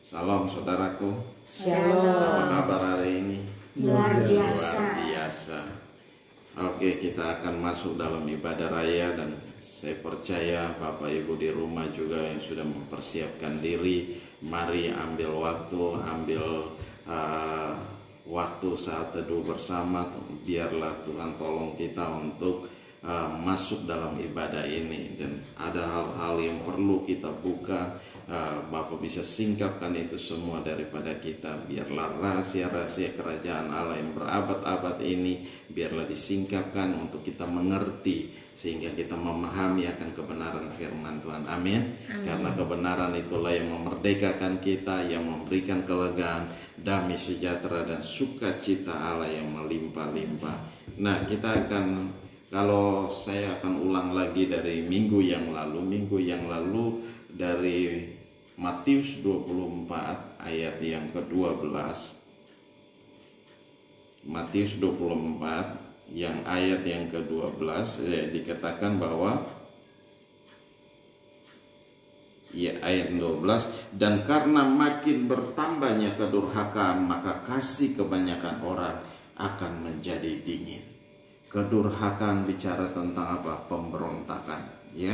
Salam saudaraku. Shalom. Apa kabar hari ini? Luar biasa. Luar biasa. Oke, kita akan masuk dalam ibadah raya dan saya percaya Bapak Ibu di rumah juga yang sudah mempersiapkan diri. Mari ambil waktu saat teduh bersama. Biarlah Tuhan tolong kita untuk masuk dalam ibadah ini, dan ada hal-hal yang perlu kita buka. Bapak bisa singkapkan itu semua daripada kita. Biarlah rahasia-rahasia kerajaan Allah yang berabad-abad ini biarlah disingkapkan untuk kita mengerti, sehingga kita memahami akan kebenaran firman Tuhan. Amin. Karena kebenaran itulah yang memerdekakan kita, yang memberikan kelegaan, damai sejahtera dan sukacita Allah yang melimpah-limpah. Nah, kalau saya akan ulang lagi dari minggu yang lalu dari Matius 24 ayat yang ke-12. Matius 24 yang ayat yang ke-12 dikatakan bahwa ayat 12, dan karena makin bertambahnya kedurhakaan maka kasih kebanyakan orang akan menjadi dingin. Kedurhakaan bicara tentang apa? Pemberontakan, ya.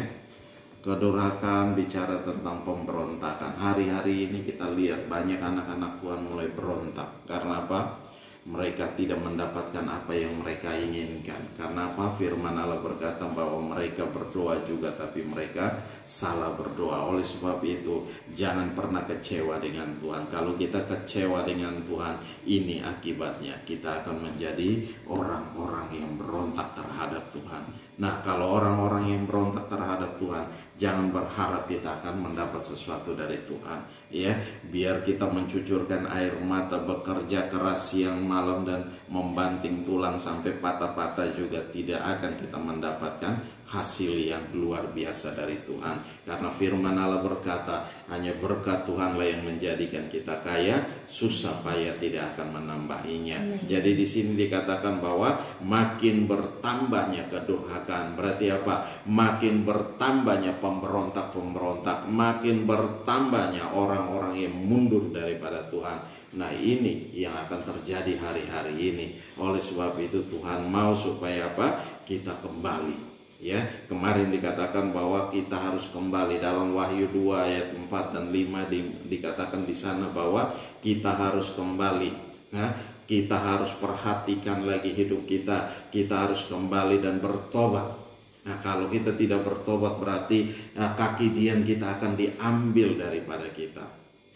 Kedurhakaan bicara tentang pemberontakan. Hari-hari ini kita lihat banyak anak-anak Tuhan mulai berontak. Karena apa? Mereka tidak mendapatkan apa yang mereka inginkan. Karena apa? Firman Allah berkata bahwa mereka berdoa juga, tapi mereka salah berdoa. Oleh sebab itu, jangan pernah kecewa dengan Tuhan. Kalau kita kecewa dengan Tuhan, ini akibatnya kita akan menjadi orang-orang yang berontak terhadap Tuhan. Nah, kalau orang-orang yang berontak terhadap Tuhan, jangan berharap kita akan mendapat sesuatu dari Tuhan, ya. Biar kita mencucurkan air mata, bekerja keras siang malam dan membanting tulang sampai patah-patah juga tidak akan kita mendapatkan hasil yang luar biasa dari Tuhan. Karena firman Allah berkata, hanya berkat Tuhanlah yang menjadikan kita kaya, susah payah tidak akan menambahinya. Jadi di sini dikatakan bahwa makin bertambahnya kedurhakaan. Berarti apa? Makin bertambahnya pemberontak-pemberontak, makin bertambahnya orang-orang yang mundur daripada Tuhan. Nah, ini yang akan terjadi hari-hari ini. Oleh sebab itu Tuhan mau supaya apa? Kita kembali. Ya, kemarin dikatakan bahwa kita harus kembali. Dalam Wahyu 2 ayat 4 dan 5 dikatakan di sana bahwa kita harus kembali. Nah, kita harus perhatikan lagi hidup kita. Kita harus kembali dan bertobat. Nah, kalau kita tidak bertobat berarti kaki dian kita akan diambil daripada kita.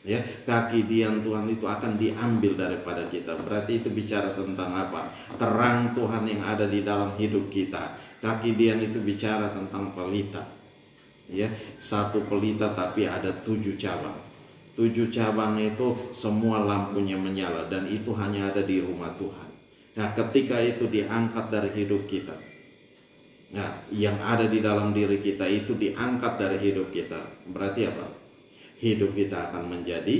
Ya, kaki dian Tuhan itu akan diambil daripada kita. Berarti itu bicara tentang apa? Terang Tuhan yang ada di dalam hidup kita. Kaki dian itu bicara tentang pelita, ya, satu pelita tapi ada 7 cabang. 7 cabang itu semua lampunya menyala, dan itu hanya ada di rumah Tuhan. Nah, ketika itu diangkat dari hidup kita, nah, yang ada di dalam diri kita itu diangkat dari hidup kita, berarti apa? Hidup kita akan menjadi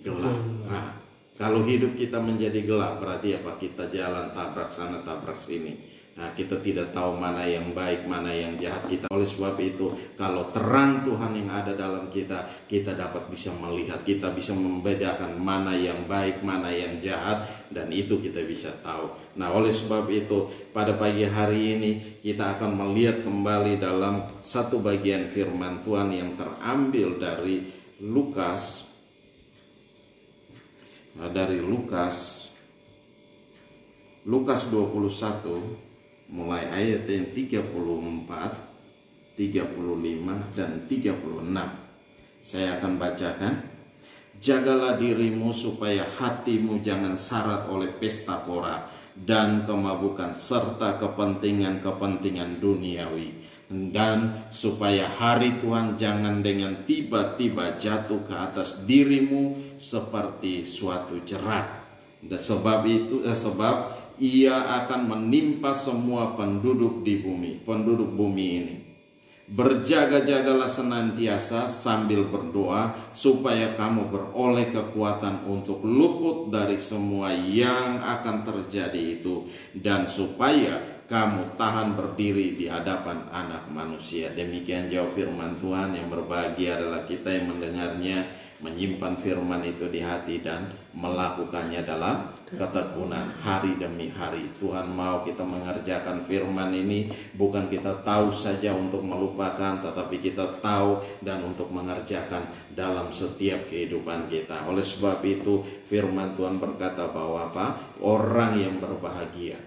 gelap. Nah, kalau hidup kita menjadi gelap berarti apa? Kita jalan tabrak sana tabrak sini. Nah, kita tidak tahu mana yang baik, mana yang jahat kita. Oleh sebab itu, kalau terang Tuhan yang ada dalam kita, kita dapat bisa melihat, kita bisa membedakan mana yang baik, mana yang jahat, dan itu kita bisa tahu. Nah, oleh sebab itu, pada pagi hari ini kita akan melihat kembali dalam satu bagian firman Tuhan yang terambil dari Lukas. Lukas 21 mulai ayat yang 34, 35 dan 36. Saya akan bacakan. Jagalah dirimu supaya hatimu jangan syarat oleh pesta pora dan kemabukan serta kepentingan-kepentingan duniawi, dan supaya hari Tuhan jangan dengan tiba-tiba jatuh ke atas dirimu seperti suatu jerat. Dan sebab ia akan menimpa semua penduduk bumi ini. Berjaga-jagalah senantiasa sambil berdoa, supaya kamu beroleh kekuatan untuk luput dari semua yang akan terjadi itu, dan supaya kamu tahan berdiri di hadapan Anak Manusia. Demikian jauh firman Tuhan. Yang berbahagia adalah kita yang mendengarnya menyimpan firman itu di hati dan melakukannya dalam ketekunan hari demi hari. Tuhan mau kita mengerjakan firman ini, bukan kita tahu saja untuk melupakan, tetapi kita tahu dan untuk mengerjakan dalam setiap kehidupan kita. Oleh sebab itu firman Tuhan berkata bahwa orang yang berbahagia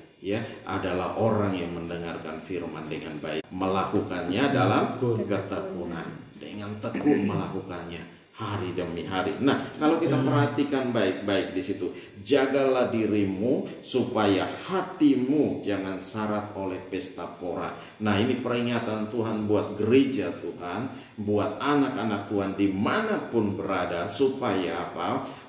adalah orang yang mendengarkan firman dengan baik, melakukannya dalam ketekunan, dengan tekun melakukannya hari demi hari. Nah, kalau kita perhatikan baik-baik di situ, jagalah dirimu supaya hatimu jangan syarat oleh pesta pora. Nah, ini peringatan Tuhan buat gereja Tuhan, buat anak-anak Tuhan dimanapun berada, supaya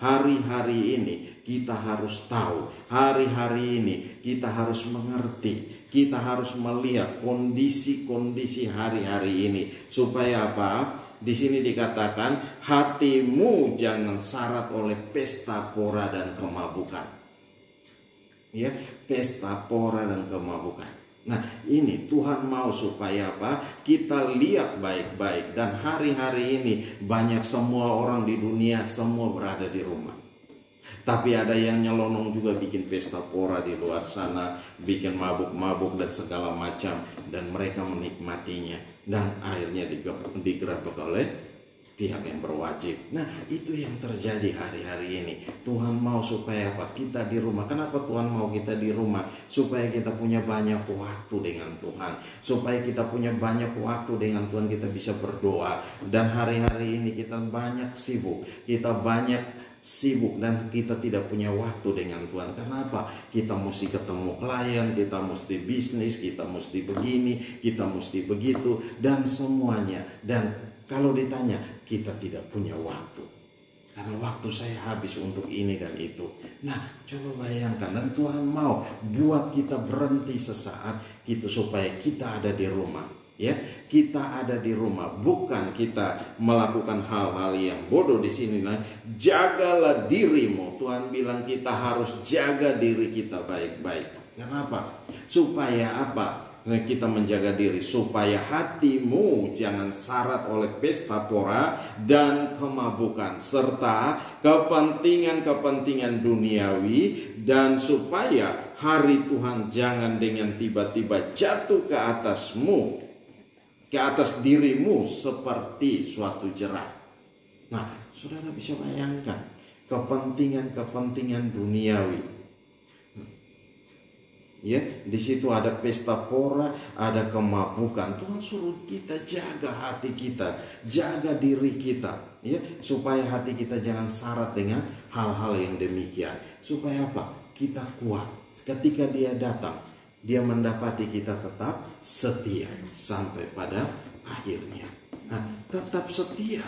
hari-hari ini kita harus tahu, hari-hari ini kita harus mengerti, kita harus melihat kondisi-kondisi hari-hari ini, supaya di sini dikatakan hatimu jangan syarat oleh pesta pora dan kemabukan. Ya, pesta pora dan kemabukan. Nah, ini Tuhan mau supaya kita lihat baik-baik, dan hari-hari ini banyak semua orang di dunia semua berada di rumah. Tapi ada yang nyelonong juga bikin pesta pora di luar sana, bikin mabuk-mabuk dan segala macam, dan mereka menikmatinya, dan akhirnya digerebek oleh pihak yang berwajib. Nah, itu yang terjadi hari-hari ini. Tuhan mau supaya kita di rumah. Kenapa Tuhan mau kita di rumah? Supaya kita punya banyak waktu dengan Tuhan, supaya kita punya banyak waktu dengan Tuhan, kita bisa berdoa. Dan hari-hari ini kita banyak sibuk, dan kita tidak punya waktu dengan Tuhan. Kenapa? Kita mesti ketemu klien, kita mesti bisnis, kita mesti begini, kita mesti begitu, dan semuanya. Dan kalau ditanya, kita tidak punya waktu, karena waktu saya habis untuk ini dan itu. Nah, coba bayangkan, dan Tuhan mau buat kita berhenti sesaat gitu, supaya kita ada di rumah. Ya, kita ada di rumah, bukan kita melakukan hal-hal yang bodoh di sini. Nah, jagalah dirimu. Tuhan bilang kita harus jaga diri kita baik-baik. Kenapa? Supaya kita menjaga diri, supaya hatimu jangan syarat oleh pesta pora dan kemabukan, serta kepentingan-kepentingan duniawi, dan supaya hari Tuhan jangan dengan tiba-tiba jatuh ke atasmu, ke atas dirimu seperti suatu jerah. Nah, saudara bisa bayangkan kepentingan-kepentingan duniawi. Ya, di situ ada pesta pora, ada kemabukan. Tuhan suruh kita jaga hati kita, jaga diri kita, ya, supaya hati kita jangan syarat dengan hal-hal yang demikian. Supaya kita kuat ketika Dia datang. Dia mendapati kita tetap setia sampai pada akhirnya. Nah, tetap setia.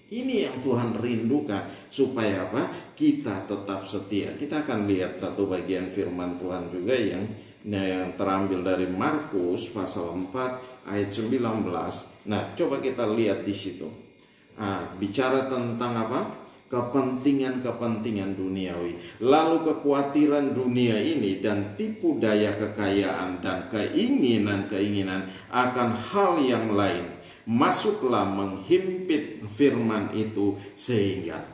Ini yang Tuhan rindukan, supaya kita tetap setia. Kita akan lihat satu bagian firman Tuhan juga yang terambil dari Markus pasal 4 ayat 19. Nah, coba kita lihat di situ. Bicara tentang kepentingan-kepentingan duniawi, lalu kekhawatiran dunia ini dan tipu daya kekayaan dan keinginan-keinginan akan hal yang lain masuklah menghimpit firman itu sehingga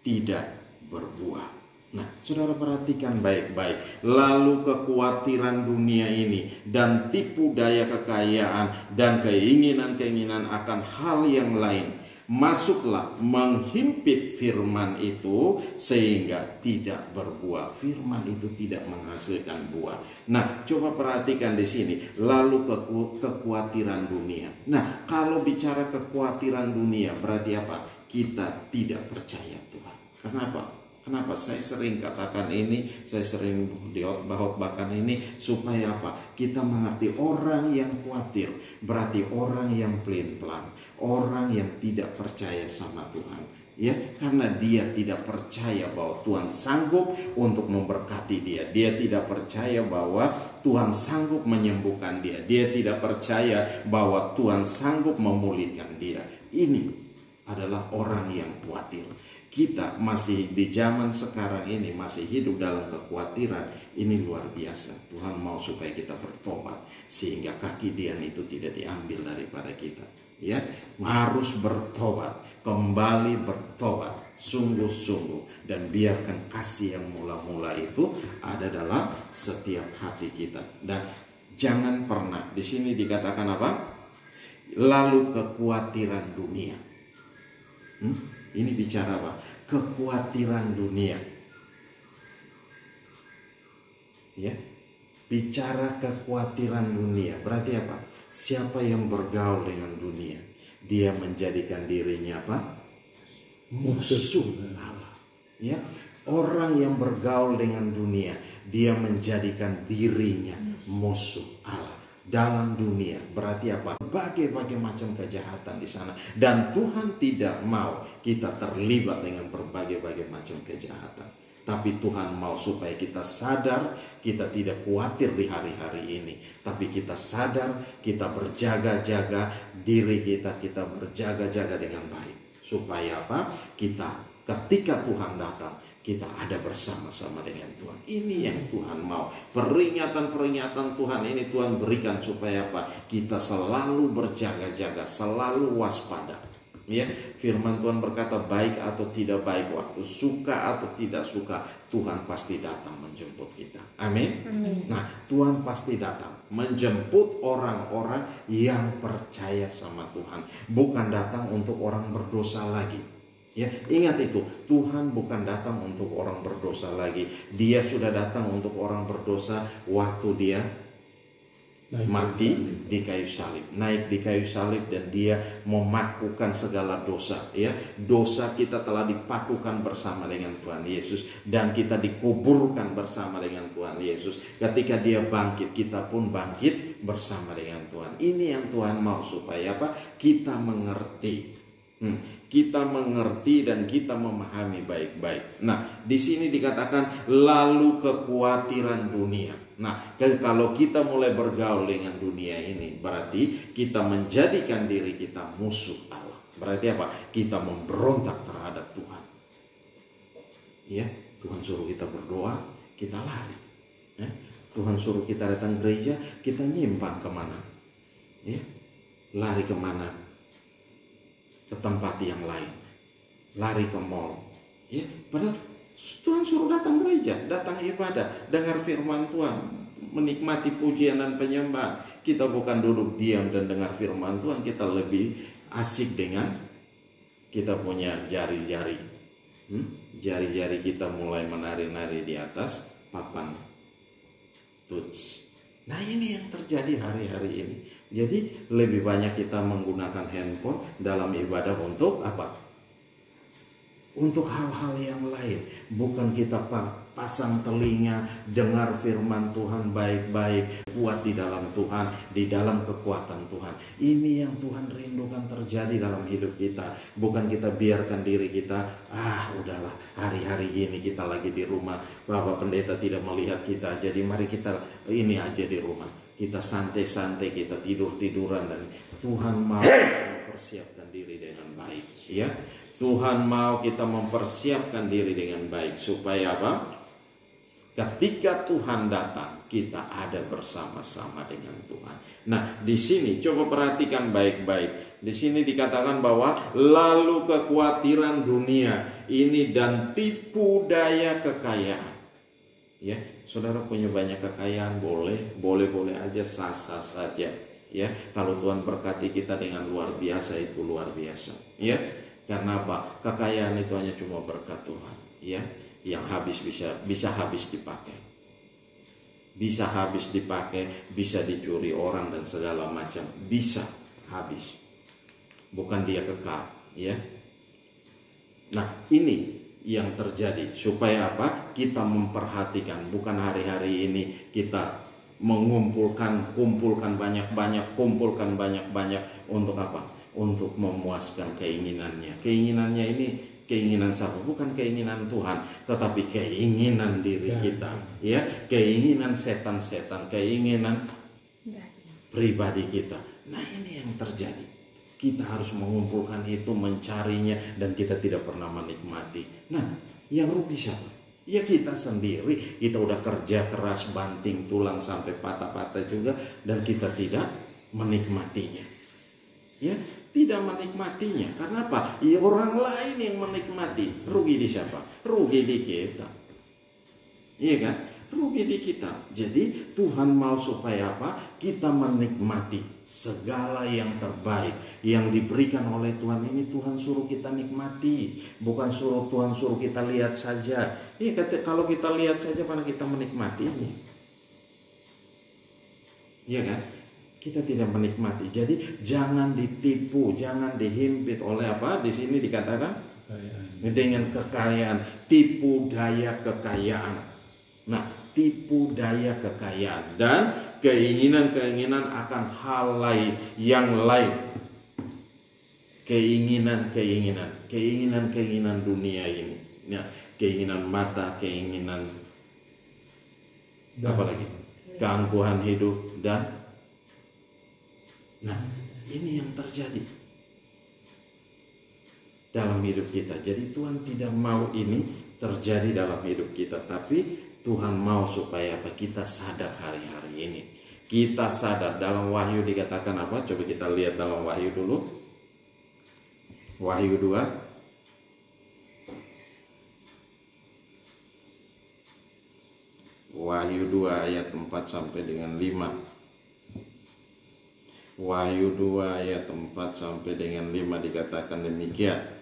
tidak berbuah. Nah, saudara perhatikan baik-baik. Lalu kekhawatiran dunia ini dan tipu daya kekayaan dan keinginan-keinginan akan hal yang lain masuklah menghimpit firman itu sehingga tidak berbuah. Firman itu tidak menghasilkan buah. Nah, coba perhatikan di sini. Lalu kekhawatiran dunia. Nah, kalau bicara kekhawatiran dunia berarti kita tidak percaya Tuhan. Kenapa saya sering katakan ini, saya sering khotbahkan ini, supaya kita mengerti orang yang khawatir berarti orang yang pelin-pelan, orang yang tidak percaya sama Tuhan. Ya, karena dia tidak percaya bahwa Tuhan sanggup untuk memberkati dia. Dia tidak percaya bahwa Tuhan sanggup menyembuhkan dia. Dia tidak percaya bahwa Tuhan sanggup memulihkan dia. Ini adalah orang yang khawatir. Kita masih di zaman sekarang ini masih hidup dalam kekhawatiran. Ini luar biasa. Tuhan mau supaya kita bertobat sehingga kaki Dia itu tidak diambil daripada kita. Ya, harus bertobat, kembali bertobat sungguh-sungguh, dan biarkan kasih yang mula-mula itu ada dalam setiap hati kita. Dan jangan pernah, di sini dikatakan apa? Lalu kekhawatiran dunia. Ini bicara apa? Kekhawatiran dunia. Ya, bicara kekhawatiran dunia. Berarti apa? Siapa yang bergaul dengan dunia, dia menjadikan dirinya apa? Musuh Allah. Ya, orang yang bergaul dengan dunia, dia menjadikan dirinya musuh Allah. Dalam dunia berarti apa? Berbagai macam kejahatan di sana, dan Tuhan tidak mau kita terlibat dengan berbagai macam kejahatan. Tapi Tuhan mau supaya kita sadar, kita tidak khawatir di hari-hari ini, tapi kita sadar, kita berjaga-jaga diri kita berjaga-jaga dengan baik, supaya apa? Kita ketika Tuhan datang, kita ada bersama-sama dengan Tuhan. Ini yang Tuhan mau. Peringatan-peringatan Tuhan ini Tuhan berikan supaya apa? Kita selalu berjaga-jaga, selalu waspada. Ya, firman Tuhan berkata, baik atau tidak baik, waktu suka atau tidak suka, Tuhan pasti datang menjemput kita. Amin. Nah, Tuhan pasti datang menjemput orang-orang yang percaya sama Tuhan, bukan datang untuk orang berdosa lagi. Ya, ingat itu, Tuhan bukan datang untuk orang berdosa lagi. Dia sudah datang untuk orang berdosa waktu dia mati di kayu salib, naik di kayu salib, dan dia memakukan segala dosa. Ya, dosa kita telah dipakukan bersama dengan Tuhan Yesus, dan kita dikuburkan bersama dengan Tuhan Yesus. Ketika dia bangkit, kita pun bangkit bersama dengan Tuhan. Ini yang Tuhan mau supaya apa? Kita mengerti. Kita mengerti dan kita memahami baik-baik. Nah, di sini dikatakan lalu kekhawatiran dunia. Nah, kalau kita mulai bergaul dengan dunia ini, berarti kita menjadikan diri kita musuh Allah. Berarti apa? Kita memberontak terhadap Tuhan. Ya, Tuhan suruh kita berdoa, kita lari. Ya, Tuhan suruh kita datang gereja, kita nyimpang kemana? Ya, lari kemana? Ke tempat yang lain, lari ke mall. Ya, padahal Tuhan suruh datang gereja, datang ibadah, dengar firman Tuhan, menikmati pujian dan penyembahan. Kita bukan duduk diam dan dengar firman Tuhan, kita lebih asik dengan kita punya jari-jari. Jari-jari kita mulai menari-nari di atas papan tuts. Nah, ini yang terjadi hari-hari ini. Jadi lebih banyak kita menggunakan handphone dalam ibadah untuk apa? Untuk hal-hal yang lain. Bukan kita pasang telinga, dengar firman Tuhan baik-baik, kuat di dalam Tuhan, di dalam kekuatan Tuhan. Ini yang Tuhan rindukan terjadi dalam hidup kita. Bukan kita biarkan diri kita, udahlah, hari-hari ini kita lagi di rumah, Bapak Pendeta tidak melihat kita, jadi mari kita ini aja di rumah. Kita santai-santai, kita tidur-tiduran, dan Tuhan mau mempersiapkan diri dengan baik. Ya, Tuhan mau kita mempersiapkan diri dengan baik supaya apa? Ketika Tuhan datang, kita ada bersama-sama dengan Tuhan. Nah, di sini coba perhatikan baik-baik. Di sini dikatakan bahwa lalu kekhawatiran dunia ini dan tipu daya kekayaan. Ya, saudara punya banyak kekayaan, boleh aja, sah-sah saja. Ya, kalau Tuhan berkati kita dengan luar biasa, itu luar biasa. Ya, karena apa? Kekayaan itu hanya cuma berkat Tuhan. Ya, yang habis bisa habis dipakai. Bisa habis dipakai, bisa dicuri orang dan segala macam, bisa habis. Bukan dia kekal. Ya. Nah, ini yang terjadi supaya apa? Kita memperhatikan, bukan hari-hari ini kita kumpulkan banyak untuk apa? Untuk memuaskan keinginannya. Keinginannya ini keinginan siapa? Bukan keinginan Tuhan, tetapi keinginan diri kita. Ya, keinginan setan-setan, keinginan pribadi kita. Nah, ini yang terjadi. Kita harus mengumpulkan itu, mencarinya, dan kita tidak pernah menikmati. Nah, yang rugi siapa? Ya kita sendiri. Kita udah kerja keras, banting tulang sampai patah-patah juga, dan kita tidak menikmatinya. Ya, tidak menikmatinya. Karena apa? Ya, orang lain yang menikmati. Rugi di siapa? Rugi di kita. Iya kan? Rugi di kita. Jadi Tuhan mau supaya apa? Kita menikmati segala yang terbaik yang diberikan oleh Tuhan ini. Tuhan suruh kita nikmati, bukan Tuhan suruh kita lihat saja. Iya, kalau kita lihat saja mana kita menikmatinya? Iya kan? Kita tidak menikmati. Jadi jangan ditipu, jangan dihimpit oleh apa? Di sini dikatakan dengan kekayaan, tipu daya kekayaan. Nah, tipu daya kekayaan dan keinginan-keinginan akan hal lain yang lain. Keinginan dunia ini. Ya, keinginan mata, keinginan apa lagi? Keangkuhan hidup dan ini yang terjadi dalam hidup kita. Jadi Tuhan tidak mau ini terjadi dalam hidup kita, tapi Tuhan mau supaya apa? Kita sadar hari-hari ini. Kita sadar. Dalam Wahyu dikatakan apa? Coba kita lihat dalam Wahyu dulu. Wahyu 2. Wahyu 2 ayat 4 sampai dengan 5. Wahyu 2 ayat 4 sampai dengan 5 dikatakan demikian.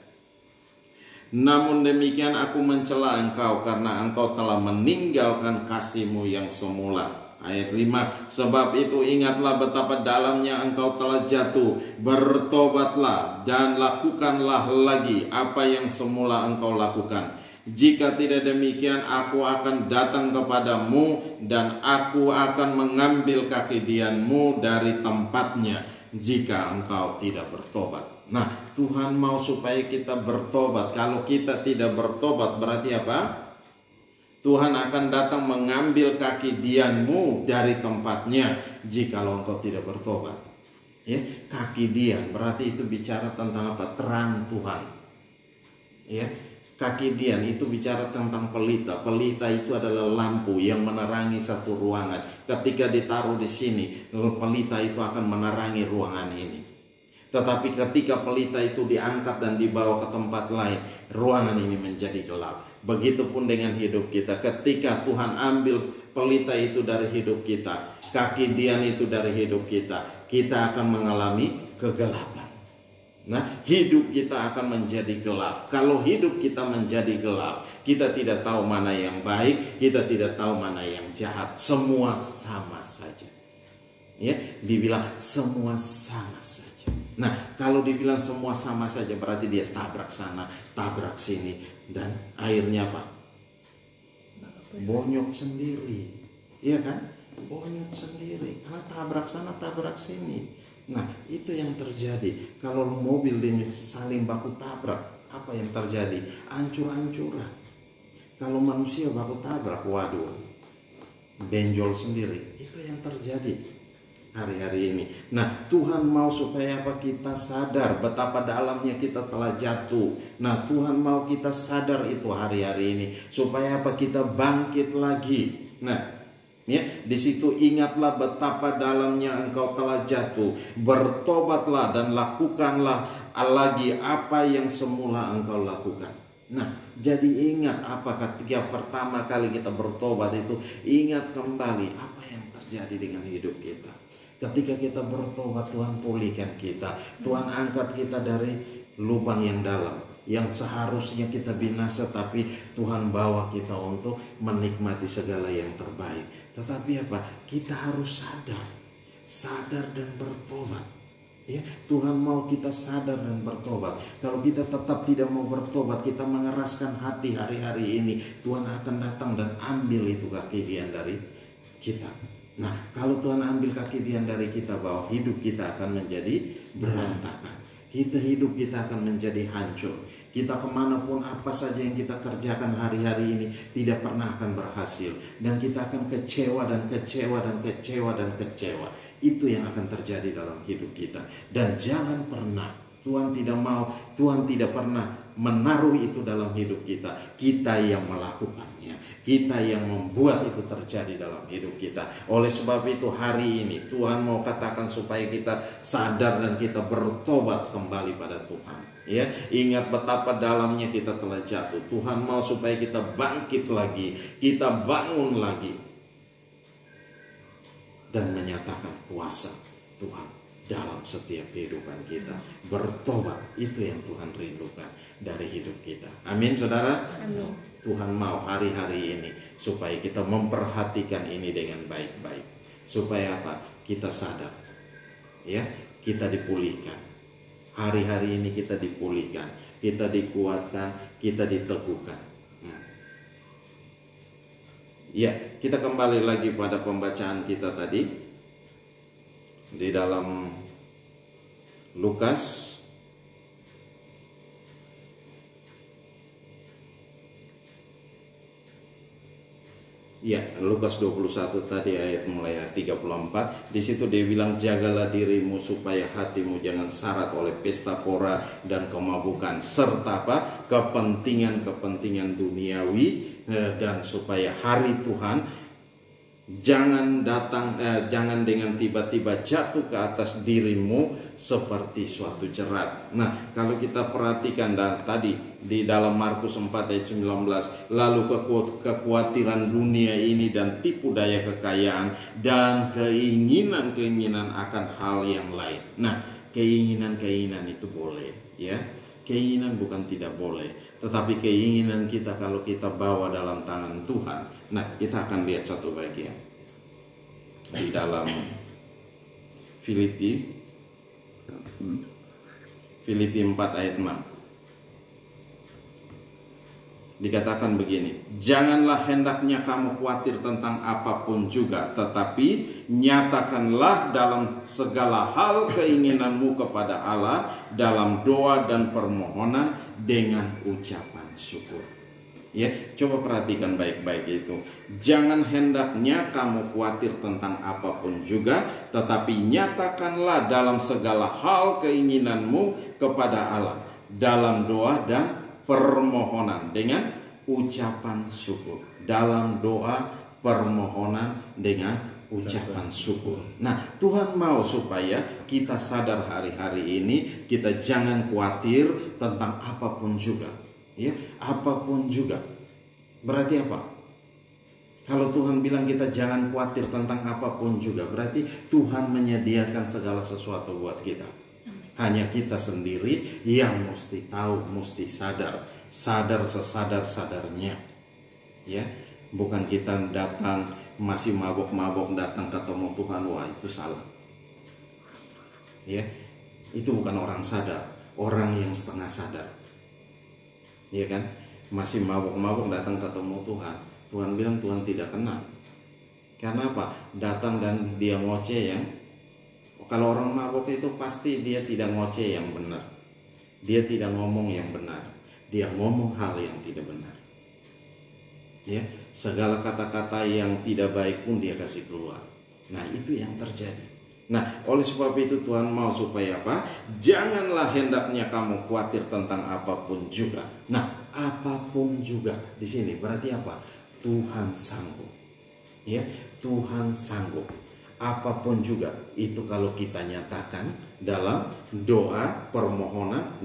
Namun demikian aku mencela engkau karena engkau telah meninggalkan kasihmu yang semula. Ayat 5. Sebab itu ingatlah betapa dalamnya engkau telah jatuh. Bertobatlah dan lakukanlah lagi apa yang semula engkau lakukan. Jika tidak demikian, aku akan datang kepadamu dan aku akan mengambil kaki dianmu dari tempatnya jika engkau tidak bertobat. Nah, Tuhan mau supaya kita bertobat. Kalau kita tidak bertobat berarti apa? Tuhan akan datang mengambil kaki dianmu dari tempatnya jikalau engkau tidak bertobat. Ya, kaki dian berarti itu bicara tentang apa? Terang Tuhan. Ya. Kaki dian itu bicara tentang pelita. Pelita itu adalah lampu yang menerangi satu ruangan. Ketika ditaruh di sini, pelita itu akan menerangi ruangan ini. Tetapi ketika pelita itu diangkat dan dibawa ke tempat lain, ruangan ini menjadi gelap. Begitupun dengan hidup kita. Ketika Tuhan ambil pelita itu dari hidup kita, kaki dian itu dari hidup kita, kita akan mengalami kegelapan. Nah, hidup kita akan menjadi gelap. Kalau hidup kita menjadi gelap, kita tidak tahu mana yang baik, kita tidak tahu mana yang jahat. Semua sama saja. Ya, dibilang semua sama saja. Nah, kalau dibilang semua sama saja berarti dia tabrak sana, tabrak sini, dan akhirnya apa? Bonyok sendiri. Iya kan? Bonyok sendiri. Karena tabrak sana, tabrak sini. Nah, itu yang terjadi. Kalau mobil ini saling baku tabrak, apa yang terjadi? Hancur-hancuran. Kalau manusia baku tabrak, waduh, benjol sendiri. Itu yang terjadi hari-hari ini. Nah, Tuhan mau supaya apa? Kita sadar betapa dalamnya kita telah jatuh. Nah, Tuhan mau kita sadar itu hari-hari ini supaya apa? Kita bangkit lagi. Nah, ya, di situ ingatlah betapa dalamnya engkau telah jatuh. Bertobatlah dan lakukanlah lagi apa yang semula engkau lakukan. Nah, jadi ingat apa ketika pertama kali kita bertobat itu, ingat kembali apa yang terjadi dengan hidup kita. Ketika kita bertobat, Tuhan pulihkan kita. Tuhan angkat kita dari lubang yang dalam, yang seharusnya kita binasa, tapi Tuhan bawa kita untuk menikmati segala yang terbaik. Tetapi apa? Kita harus sadar dan bertobat. Ya, Tuhan mau kita sadar dan bertobat. Kalau kita tetap tidak mau bertobat, kita mengeraskan hati hari-hari ini, Tuhan akan datang dan ambil itu kaki dian dari kita. Nah, kalau Tuhan ambil kaki dian dari kita, bahwa hidup kita akan menjadi berantakan. Hidup kita akan menjadi hancur. Kita kemanapun apa saja yang kita kerjakan hari-hari ini tidak pernah akan berhasil. Dan kita akan kecewa dan kecewa dan kecewa dan kecewa. Itu yang akan terjadi dalam hidup kita. Dan jangan pernah, Tuhan tidak mau, Tuhan tidak pernah menaruh itu dalam hidup kita. Kita yang melakukannya, kita yang membuat itu terjadi dalam hidup kita. Oleh sebab itu hari ini Tuhan mau katakan supaya kita sadar dan kita bertobat kembali pada Tuhan. Ya, ingat betapa dalamnya kita telah jatuh. Tuhan mau supaya kita bangkit lagi, kita bangun lagi dan menyatakan kuasa Tuhan dalam setiap kehidupan kita. Bertobat, itu yang Tuhan rindukan dari hidup kita. Amin, saudara. Amin. Tuhan mau hari-hari ini supaya kita memperhatikan ini dengan baik-baik. Supaya apa? Kita sadar, ya, kita dipulihkan. Hari-hari ini kita dipulihkan, kita dikuatkan, kita diteguhkan. Ya, kita kembali lagi pada pembacaan kita tadi di dalam Lukas Ya, Lukas 21 tadi ayat mulai ayat 34. Di situ dia bilang, jagalah dirimu supaya hatimu jangan syarat oleh pesta pora dan kemabukan serta apa? Kepentingan-kepentingan duniawi, dan supaya hari Tuhan jangan datang jangan dengan tiba-tiba jatuh ke atas dirimu seperti suatu jerat. Nah, kalau kita perhatikan tadi di dalam Markus 4 ayat 19, lalu kekhawatiran dunia ini dan tipu daya kekayaan dan keinginan-keinginan akan hal yang lain. Nah, keinginan-keinginan itu boleh, ya. Keinginan bukan tidak boleh, tetapi keinginan kita kalau kita bawa dalam tangan Tuhan. Nah, kita akan lihat satu bagian di dalam Filipi 4 ayat 6. Dikatakan begini, janganlah hendaknya kamu khawatir tentang apapun juga, tetapi nyatakanlah dalam segala hal keinginanmu kepada Allah dalam doa dan permohonan dengan ucapan syukur. Ya, coba perhatikan baik-baik itu. Jangan hendaknya kamu khawatir tentang apapun juga, tetapi nyatakanlah dalam segala hal keinginanmu kepada Allah dalam doa dan permohonan dengan ucapan syukur. Dalam doa permohonan dengan ucapan syukur. Nah, Tuhan mau supaya kita sadar hari-hari ini kita jangan khawatir tentang apapun juga. Ya, apapun juga. Berarti apa? Kalau Tuhan bilang kita jangan khawatir tentang apapun juga, berarti Tuhan menyediakan segala sesuatu buat kita. Hanya kita sendiri yang mesti tahu, mesti sadar sesadar-sadarnya. Ya, bukan kita datang masih mabok-mabok datang ketemu Tuhan, wah itu salah. Ya, itu bukan orang sadar, orang yang setengah sadar. Ya kan? Masih mabok-mabok datang ketemu Tuhan. Tuhan bilang Tuhan tidak kenal. Karena apa? Datang dan dia ngoceh yang kalau orang mabok itu pasti dia tidak ngoceh yang benar. Dia tidak ngomong yang benar. Dia ngomong hal yang tidak benar. Ya, segala kata-kata yang tidak baik pun dia kasih keluar. Nah, itu yang terjadi. Nah, oleh sebab itu Tuhan mau supaya apa? Janganlah hendaknya kamu khawatir tentang apapun juga. Nah, apapun juga di sini berarti apa? Tuhan sanggup. Ya, Tuhan sanggup. Apapun juga itu kalau kita nyatakan dalam doa permohonan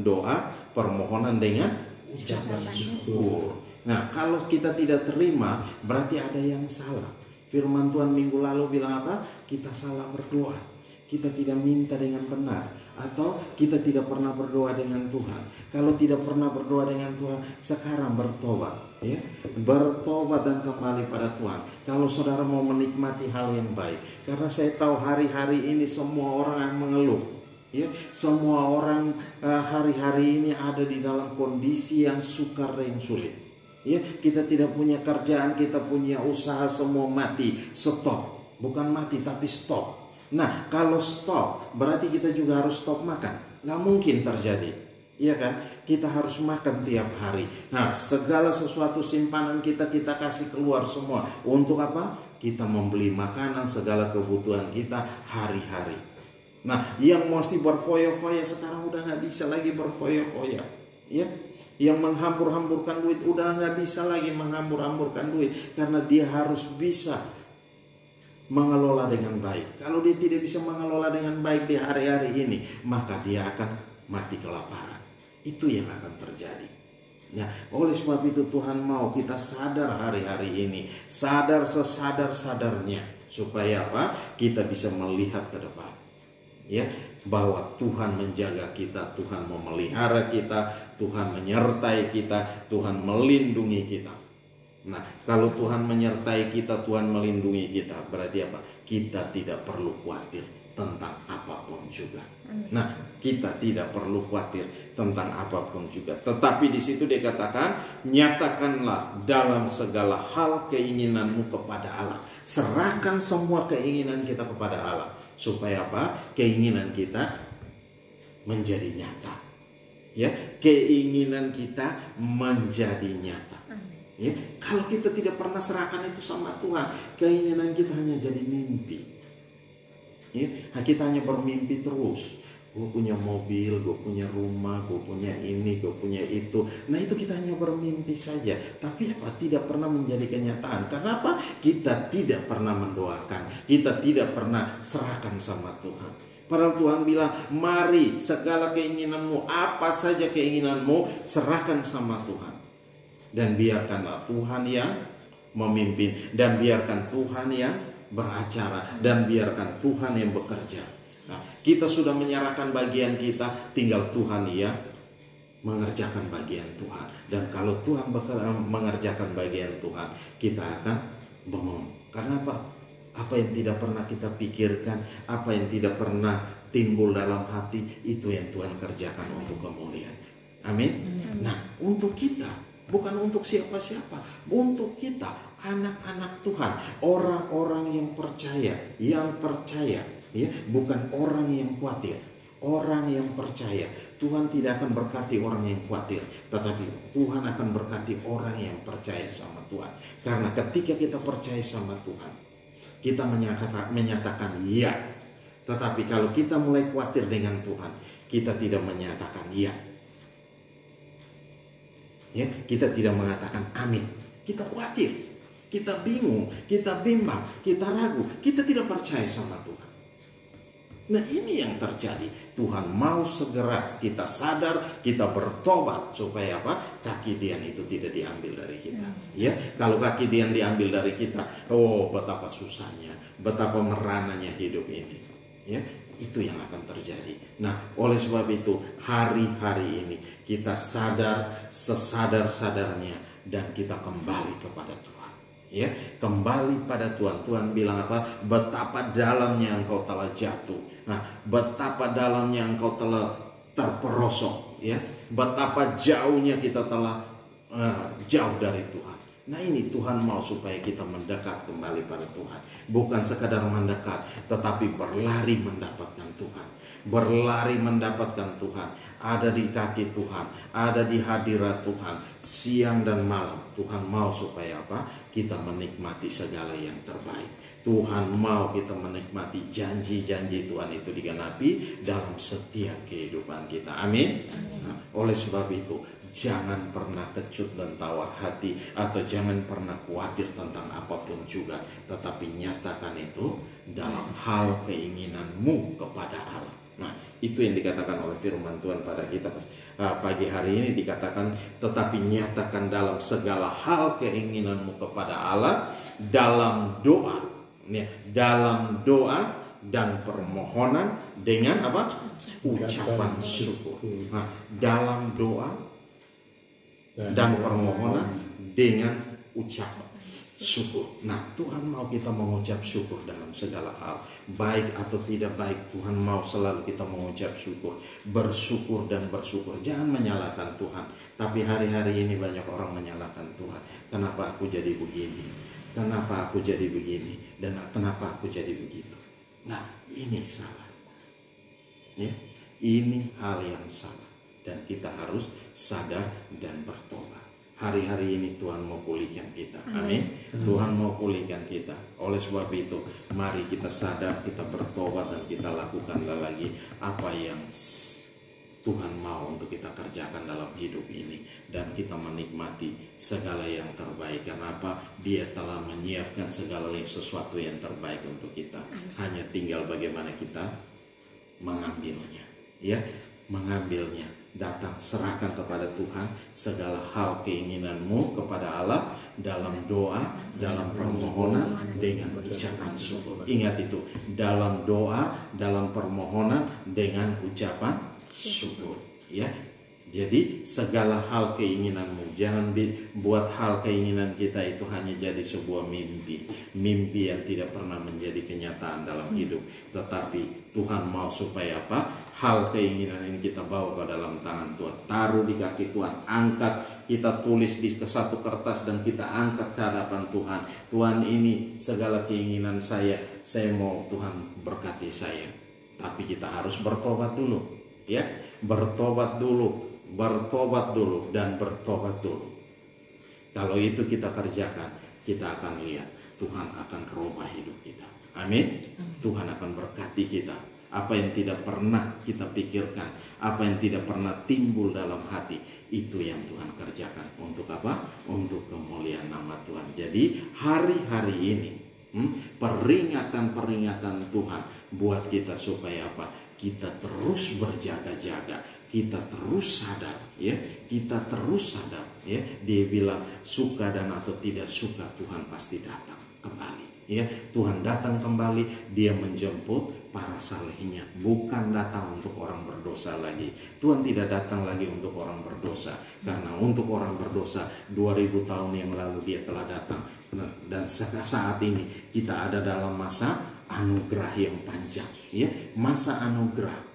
dengan ucapan syukur. Nah, kalau kita tidak terima berarti ada yang salah. Firman Tuhan minggu lalu bilang apa? Kita salah berdoa. Kita tidak minta dengan benar, atau kita tidak pernah berdoa dengan Tuhan. Kalau tidak pernah berdoa dengan Tuhan, sekarang bertobat, ya, bertobat dan kembali pada Tuhan. Kalau saudara mau menikmati hal yang baik, karena saya tahu hari-hari ini semua orang yang mengeluh, ya, semua orang hari-hari ini ada di dalam kondisi yang sukar dan yang sulit. Ya, kita tidak punya kerjaan, kita punya usaha, semua mati, stop, bukan mati tapi stop. Nah, kalau stop berarti kita juga harus stop makan. Gak mungkin terjadi, iya kan? Kita harus makan tiap hari. Nah, segala sesuatu simpanan kita kasih keluar semua. Untuk apa? Kita membeli makanan, segala kebutuhan kita hari-hari. Nah, yang masih berfoya-foya sekarang udah gak bisa lagi berfoya-foya, ya. Yang menghambur-hamburkan duit udah nggak bisa lagi menghambur-hamburkan duit, karena dia harus bisa mengelola dengan baik. Kalau dia tidak bisa mengelola dengan baik di hari-hari ini, maka dia akan mati kelaparan. Itu yang akan terjadi. Ya, oleh sebab itu Tuhan mau kita sadar hari-hari ini, sadar sesadar-sadarnya, supaya apa? Kita bisa melihat ke depan. Ya, bahwa Tuhan menjaga kita, Tuhan memelihara kita, Tuhan menyertai kita, Tuhan melindungi kita. Nah, kalau Tuhan menyertai kita, Tuhan melindungi kita, berarti apa? Kita tidak perlu khawatir tentang apapun juga. Nah, kita tidak perlu khawatir tentang apapun juga. Tetapi di situ dikatakan, nyatakanlah dalam segala hal keinginanmu kepada Allah. Serahkan semua keinginan kita kepada Allah. Supaya apa? Keinginan kita menjadi nyata. Ya, keinginan kita menjadi nyata. Ya, kalau kita tidak pernah serahkan itu sama Tuhan, keinginan kita hanya jadi mimpi. Ya, kita hanya bermimpi terus. Gue punya mobil, gue punya rumah, gue punya ini, gue punya itu. Nah, itu kita hanya bermimpi saja. Tapi apa? Tidak pernah menjadi kenyataan. Karena apa? Kita tidak pernah mendoakan. Kita tidak pernah serahkan sama Tuhan. Padahal Tuhan bilang, mari segala keinginanmu, apa saja keinginanmu, serahkan sama Tuhan. Dan biarkanlah Tuhan yang memimpin, dan biarkan Tuhan yang beracara, dan biarkan Tuhan yang bekerja. Nah, kita sudah menyerahkan bagian kita, tinggal Tuhan yang mengerjakan bagian Tuhan. Dan kalau Tuhan mengerjakan bagian Tuhan, kita akan bengong. Karena apa? Apa yang tidak pernah kita pikirkan, apa yang tidak pernah timbul dalam hati, itu yang Tuhan kerjakan untuk kemuliaan. Amin. Nah, untuk kita, bukan untuk siapa-siapa, untuk kita, anak-anak Tuhan, orang-orang yang percaya, ya, bukan orang yang khawatir, orang yang percaya. Tuhan tidak akan berkati orang yang khawatir, tetapi Tuhan akan berkati orang yang percaya sama Tuhan. Karena ketika kita percaya sama Tuhan, kita menyatakan ya. Tetapi kalau kita mulai khawatir dengan Tuhan, kita tidak menyatakan ya. Ya, kita tidak mengatakan amin. Kita khawatir, kita bingung, kita bimbang, kita ragu, kita tidak percaya sama Tuhan. Nah, ini yang terjadi. Tuhan mau segera kita sadar, kita bertobat, supaya apa? Kaki dian itu tidak diambil dari kita. Ya, kalau kaki dian diambil dari kita, oh betapa susahnya, betapa merananya hidup ini. Ya, itu yang akan terjadi. Nah, oleh sebab itu hari-hari ini kita sadar sesadar-sadarnya, dan kita kembali kepada Tuhan. Ya, kembali pada Tuhan. Tuhan bilang apa? Betapa dalamnya engkau telah jatuh. Nah, betapa dalamnya engkau telah terperosok. Ya, betapa jauhnya kita telah jauh dari Tuhan. Nah, ini Tuhan mau supaya kita mendekat kembali pada Tuhan. Bukan sekadar mendekat, tetapi berlari mendapatkan Tuhan. Berlari mendapatkan Tuhan. Ada di kaki Tuhan, ada di hadirat Tuhan. Siang dan malam Tuhan mau supaya apa? Kita menikmati segala yang terbaik. Tuhan mau kita menikmati janji-janji Tuhan itu digenapi dalam setiap kehidupan kita. Amin. Nah, oleh sebab itu, jangan pernah kecut dan tawar hati, atau jangan pernah khawatir tentang apapun juga, tetapi nyatakan itu dalam hal keinginanmu kepada Allah. Nah, itu yang dikatakan oleh firman Tuhan pada kita pagi hari ini, dikatakan tetapi nyatakan dalam segala hal keinginanmu kepada Allah dalam doa, ya, dalam doa dan permohonan dengan apa? Ucapan syukur. Nah, dalam doa dan permohonan dengan ucapan syukur. Nah, Tuhan mau kita mengucap syukur dalam segala hal, baik atau tidak baik. Tuhan mau selalu kita mengucap syukur, bersyukur dan bersyukur. Jangan menyalahkan Tuhan. Tapi hari-hari ini banyak orang menyalahkan Tuhan. Kenapa aku jadi begini? Kenapa aku jadi begini? Dan kenapa aku jadi begitu? Nah, ini salah. Ya, ini hal yang salah. Dan kita harus sadar dan bertobat. Hari-hari ini Tuhan mau pulihkan kita. Amin. Tuhan mau pulihkan kita. Oleh sebab itu, mari kita sadar, kita bertobat, dan kita lakukanlah lagi apa yang Tuhan mau untuk kita kerjakan dalam hidup ini, dan kita menikmati segala yang terbaik. Karena apa? Dia telah menyiapkan segala sesuatu yang terbaik untuk kita. Hanya tinggal bagaimana kita mengambilnya, ya, mengambilnya. Datang, serahkan kepada Tuhan segala hal keinginanmu kepada Allah dalam doa, dalam permohonan dengan ucapan syukur. Ingat itu, dalam doa, dalam permohonan dengan ucapan syukur, ya. Jadi segala hal keinginanmu, jangan buat hal keinginan kita itu hanya jadi sebuah mimpi yang tidak pernah menjadi kenyataan dalam hidup. Tetapi Tuhan mau supaya apa? Hal keinginan ini kita bawa ke dalam tangan Tuhan, taruh di kaki Tuhan, angkat, kita tulis di satu kertas dan kita angkat ke hadapan Tuhan. Tuhan, ini segala keinginan saya mau Tuhan berkati saya. Tapi kita harus bertobat dulu, ya, bertobat dulu dan bertobat dulu. Kalau itu kita kerjakan, kita akan lihat Tuhan akan rubah hidup kita. Amin. Tuhan akan berkati kita. Apa yang tidak pernah kita pikirkan, apa yang tidak pernah timbul dalam hati, itu yang Tuhan kerjakan. Untuk apa? Untuk kemuliaan nama Tuhan. Jadi hari-hari ini peringatan Tuhan buat kita supaya apa? Kita terus berjaga-jaga, kita terus sadar, ya, kita terus sadar, ya. Dia bilang suka dan atau tidak suka, Tuhan pasti datang kembali, ya. Tuhan datang kembali, dia menjemput para salehnya, bukan datang untuk orang berdosa lagi. Tuhan tidak datang lagi untuk orang berdosa, karena untuk orang berdosa 2000 tahun yang lalu dia telah datang. Dan saat ini kita ada dalam masa anugerah yang panjang, ya, masa anugerah.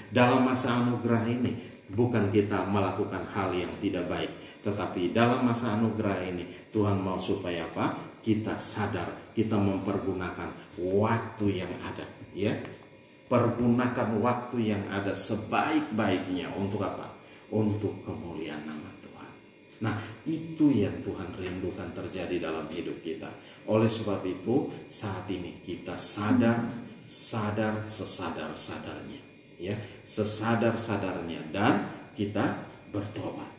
Dalam masa anugerah ini bukan kita melakukan hal yang tidak baik, tetapi dalam masa anugerah ini Tuhan mau supaya apa? Kita sadar, kita mempergunakan waktu yang ada, ya. Pergunakan waktu yang ada sebaik-baiknya untuk apa? Untuk kemuliaan nama Tuhan. Nah, itu yang Tuhan rindukan terjadi dalam hidup kita. Oleh sebab itu, saat ini kita sadar sesadar-sadarnya, ya, sesadar-sadarnya, dan kita bertobat.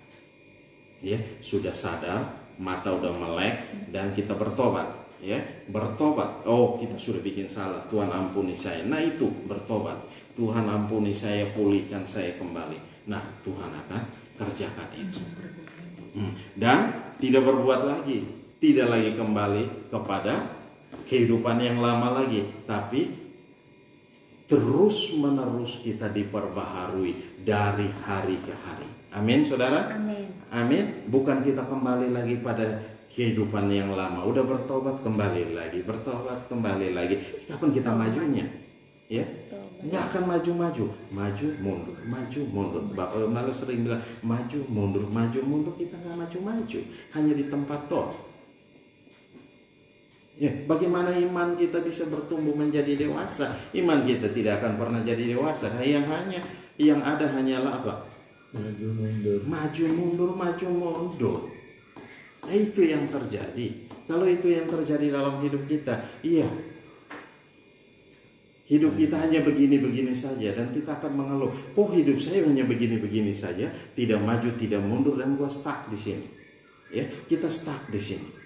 Ya, sudah sadar, mata udah melek, dan kita bertobat, ya, bertobat. Oh, kita sudah bikin salah, Tuhan ampuni saya. Nah, itu bertobat. Tuhan ampuni saya, pulihkan saya kembali. Nah, Tuhan akan kerjakan itu. Dan tidak berbuat lagi, tidak lagi kembali kepada kehidupan yang lama lagi, tapi terus menerus kita diperbaharui dari hari ke hari. Amin, saudara. Amin. Bukan kita kembali lagi pada kehidupan yang lama. Udah bertobat kembali lagi, bertobat kembali lagi. Kapan kita majunya? Ya, nggak akan maju mundur. Bapak malah sering bilang maju mundur. Kita nggak maju, hanya di tempat toh. Ya, bagaimana iman kita bisa bertumbuh menjadi dewasa? Iman kita tidak akan pernah jadi dewasa. Yang ada hanyalah apa? Maju mundur. Nah, itu yang terjadi. Kalau itu yang terjadi dalam hidup kita, iya, hidup kita hanya begini-begini saja, dan kita akan mengeluh, kok hidup saya hanya begini-begini saja, tidak maju, tidak mundur, dan gua stuck di sini. Ya, kita stuck di sini.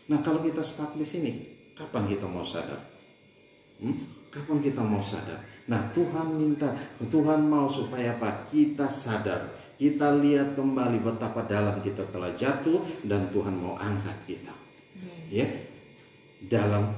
Nah, kalau kita stuck di sini, kapan kita mau sadar? Kapan kita mau sadar? Nah, Tuhan mau supaya apa? Kita sadar, kita lihat kembali betapa dalam kita telah jatuh, dan Tuhan mau angkat kita. Ya, dalam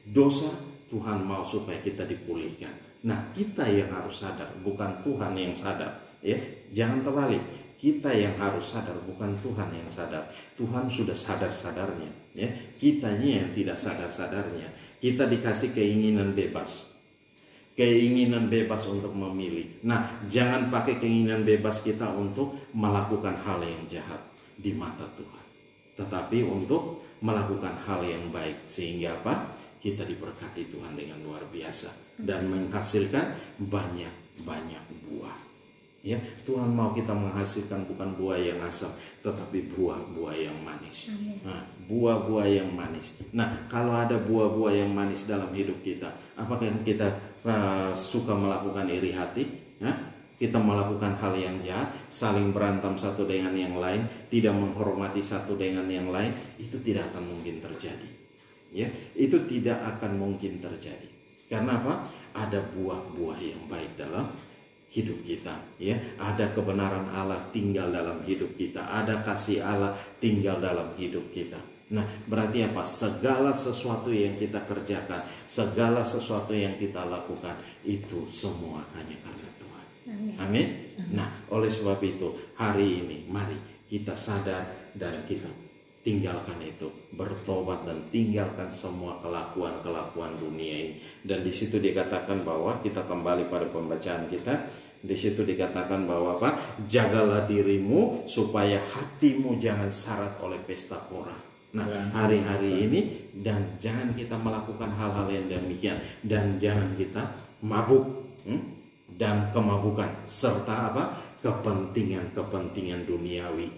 dosa Tuhan mau supaya kita dipulihkan. Nah, kita yang harus sadar, bukan Tuhan yang sadar. Ya, jangan terbalik. Kita yang harus sadar, bukan Tuhan yang sadar. Tuhan sudah sadar-sadarnya, ya. Kitanya yang tidak sadar-sadarnya. Kita dikasih keinginan bebas. Keinginan bebas untuk memilih. Nah, jangan pakai keinginan bebas kita untuk melakukan hal yang jahat di mata Tuhan. Tetapi untuk melakukan hal yang baik, sehingga apa? Kita diberkati Tuhan dengan luar biasa dan menghasilkan banyak buah. Ya, Tuhan mau kita menghasilkan bukan buah yang asam, tetapi buah-buah yang manis. Nah, buah-buah yang manis. Nah, kalau ada buah-buah yang manis dalam hidup kita, apakah kita suka melakukan iri hati? kita melakukan hal yang jahat, saling berantem satu dengan yang lain, tidak menghormati satu dengan yang lain, itu tidak akan mungkin terjadi. Ya, itu tidak akan mungkin terjadi. Karena apa? Ada buah-buah yang baik dalam hidup kita, ya. Ada kebenaran Allah tinggal dalam hidup kita, ada kasih Allah tinggal dalam hidup kita. Nah, berarti apa? Segala sesuatu yang kita kerjakan, segala sesuatu yang kita lakukan, itu semua hanya karena Tuhan. Amin. Nah, oleh sebab itu hari ini mari kita sadar dan kita tinggalkan itu, bertobat dan tinggalkan semua kelakuan dunia ini. Dan di situ dikatakan bahwa kita kembali pada pembacaan kita. Di situ dikatakan bahwa apa? Jagalah dirimu supaya hatimu jangan syarat oleh pesta pora. Nah, hari-hari ini dan jangan kita melakukan hal-hal yang demikian, dan jangan kita mabuk dan kemabukan serta apa? Kepentingan duniawi.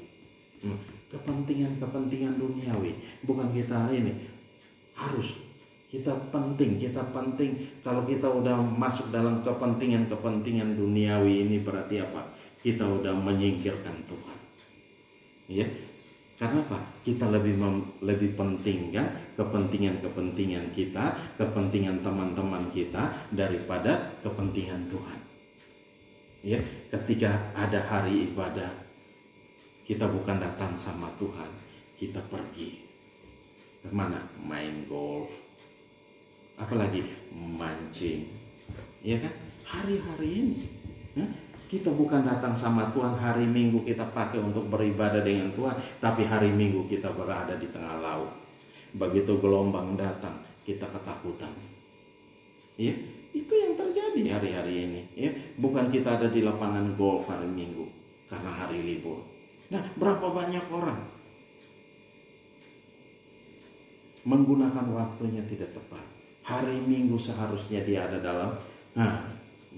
Kepentingan duniawi. Bukan kita ini harus kita penting kalau kita udah masuk dalam kepentingan duniawi ini, berarti apa? Kita udah menyingkirkan Tuhan. Ya. Karena apa? Kita lebih pentingkan kepentingan kita, kepentingan teman-teman kita daripada kepentingan Tuhan. Ya, ketika ada hari ibadah, kita bukan datang sama Tuhan, kita pergi kemana? Main golf, apalagi mancing, ya kan? Hari-hari ini kita bukan datang sama Tuhan. Hari Minggu kita pakai untuk beribadah dengan Tuhan, tapi hari Minggu kita berada di tengah laut. Begitu gelombang datang, kita ketakutan. Ya, itu yang terjadi hari-hari ini. Ya, bukan kita ada di lapangan golf hari Minggu karena hari libur. Nah, berapa banyak orang menggunakan waktunya tidak tepat. Hari Minggu seharusnya dia ada dalam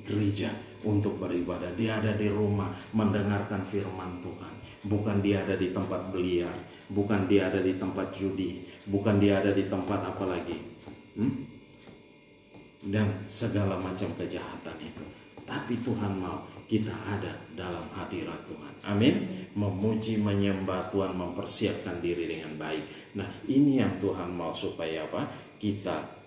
gereja untuk beribadah. Dia ada di rumah mendengarkan firman Tuhan. Bukan dia ada di tempat biliar, bukan dia ada di tempat judi, bukan dia ada di tempat apa lagi. Dan segala macam kejahatan itu. Tapi Tuhan mau kita ada dalam hadirat Tuhan. Amin. Memuji, menyembah Tuhan, mempersiapkan diri dengan baik. Nah, ini yang Tuhan mau supaya apa? Kita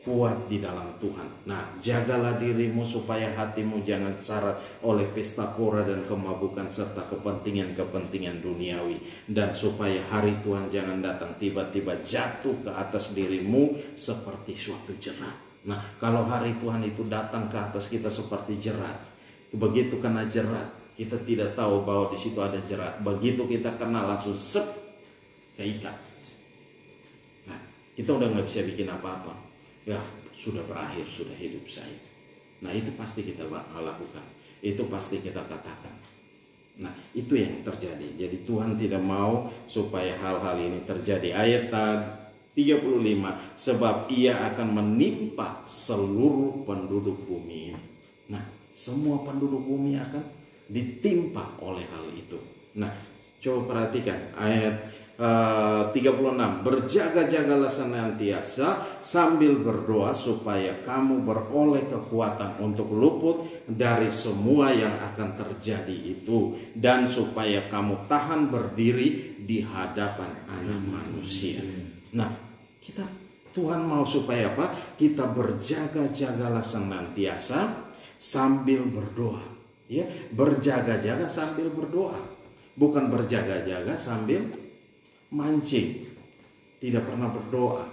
kuat di dalam Tuhan. Nah, jagalah dirimu supaya hatimu jangan syarat oleh pesta pora dan kemabukan serta kepentingan duniawi, dan supaya hari Tuhan jangan datang tiba-tiba jatuh ke atas dirimu seperti suatu jerat. Nah, kalau hari Tuhan itu datang ke atas kita seperti jerat, begitu kena jerat, kita tidak tahu bahwa di situ ada jerat. Begitu kita kena langsung keikat. Nah, kita udah nggak bisa bikin apa-apa. Ya, sudah berakhir, sudah hidup saya. Nah, itu pasti kita lakukan. Itu pasti kita katakan. Nah, itu yang terjadi. Jadi Tuhan tidak mau supaya hal-hal ini terjadi. Ayat 35, sebab ia akan menimpa seluruh penduduk bumi ini. Nah, semua penduduk bumi akan ditimpa oleh hal itu. Nah, coba perhatikan ayat 36, berjaga-jagalah senantiasa sambil berdoa supaya kamu beroleh kekuatan untuk luput dari semua yang akan terjadi itu, dan supaya kamu tahan berdiri di hadapan Anak Manusia. Nah, Tuhan mau supaya apa? Kita berjaga-jagalah senantiasa sambil berdoa. Ya, berjaga-jaga sambil berdoa, bukan berjaga-jaga sambil mancing, tidak pernah berdoa,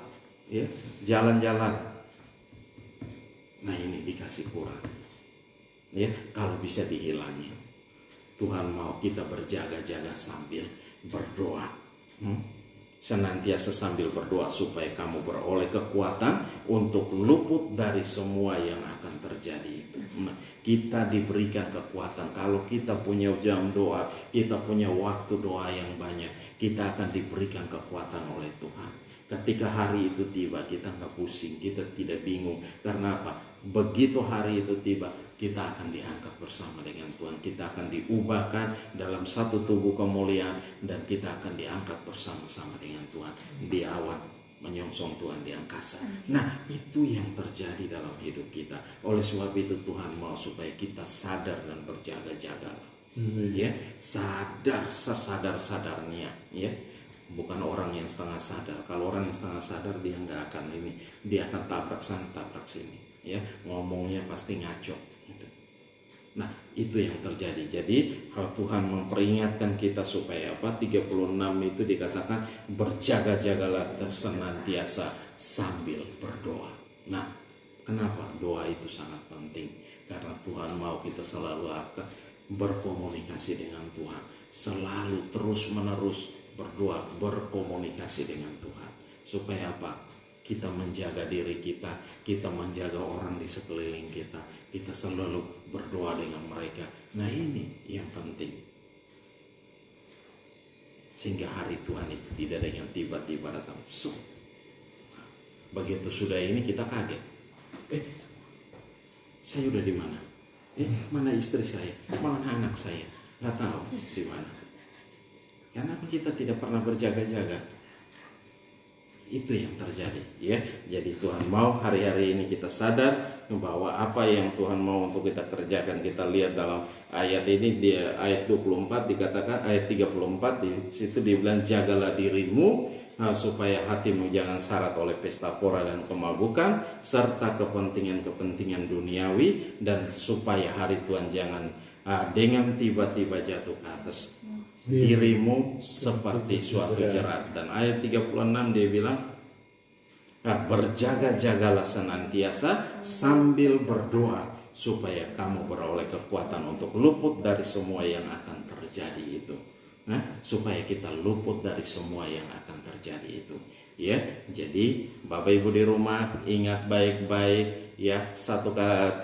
ya, jalan-jalan. Nah, ini dikasih kurang, ya, kalau bisa dihilangi. Tuhan mau kita berjaga-jaga sambil berdoa, senantiasa sambil berdoa supaya kamu beroleh kekuatan untuk luput dari semua yang akan terjadi itu. Nah, kita diberikan kekuatan kalau kita punya jam doa, kita punya waktu doa yang banyak, kita akan diberikan kekuatan oleh Tuhan. Ketika hari itu tiba, kita nggak pusing, kita tidak bingung. Karena apa? Begitu hari itu tiba, kita akan diangkat bersama dengan Tuhan. Kita akan diubahkan dalam satu tubuh kemuliaan, dan kita akan diangkat bersama-sama dengan Tuhan di awan. menyongsong Tuhan di angkasa. Nah, itu yang terjadi dalam hidup kita. Oleh sebab itu Tuhan mau supaya kita sadar dan berjaga-jaga. Ya, sadar sesadar-sadarnya, ya. Bukan orang yang setengah sadar. Kalau orang yang setengah sadar dia nggak akan ini, dia akan tabrak sana tabrak sini, ya. Ngomongnya pasti ngaco. Gitu. Nah, itu yang terjadi. Jadi Tuhan memperingatkan kita supaya apa? 36 itu dikatakan berjaga-jagalah senantiasa sambil berdoa. Nah, kenapa doa itu sangat penting? Karena Tuhan mau kita selalu akan berkomunikasi dengan Tuhan, selalu terus-menerus berdoa, berkomunikasi dengan Tuhan. Supaya apa? Kita menjaga diri kita menjaga orang di sekeliling kita selalu berdoa dengan mereka. Nah, ini yang penting. Sehingga hari Tuhan itu tidak ada yang tiba-tiba datang. Begitu sudah ini kita kaget. Saya udah di mana? Mana istri saya? Mana anak saya? Nggak tahu di mana. Kenapa kita tidak pernah berjaga-jaga? Itu yang terjadi, ya. Jadi Tuhan mau hari-hari ini kita sadar bahwa apa yang Tuhan mau untuk kita kerjakan. Kita lihat dalam ayat ini, di ayat 24 dikatakan, ayat 34 di situ dibilang jagalah dirimu supaya hatimu jangan syarat oleh pesta pora dan kemabukan serta kepentingan-kepentingan duniawi, dan supaya hari Tuhan jangan dengan tiba-tiba jatuh ke atas dirimu seperti suatu jerat. Dan ayat 36 dia bilang, berjaga-jagalah senantiasa sambil berdoa supaya kamu beroleh kekuatan untuk luput dari semua yang akan terjadi itu. Supaya kita luput dari semua yang akan terjadi itu, ya. Jadi Bapak Ibu di rumah ingat baik-baik, ya. 70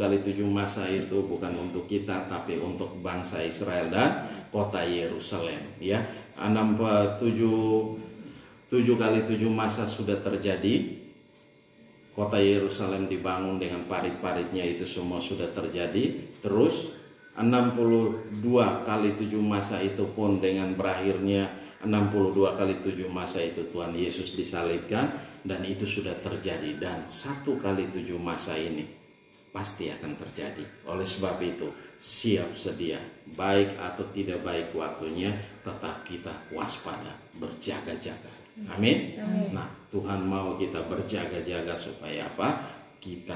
kali 7 masa itu bukan untuk kita, tapi untuk bangsa Israel dan kota Yerusalem, ya. 7 kali 7 masa sudah terjadi. Kota Yerusalem dibangun dengan parit-paritnya, itu semua sudah terjadi. Terus 62 kali 7 masa itu pun dengan berakhirnya 62 kali 7 masa itu Tuhan Yesus disalibkan, dan itu sudah terjadi. Dan 1 kali 7 masa ini pasti akan terjadi. Oleh sebab itu siap sedia, baik atau tidak baik waktunya, tetap kita waspada, berjaga-jaga. Amin. Nah, Tuhan mau kita berjaga-jaga supaya apa? Kita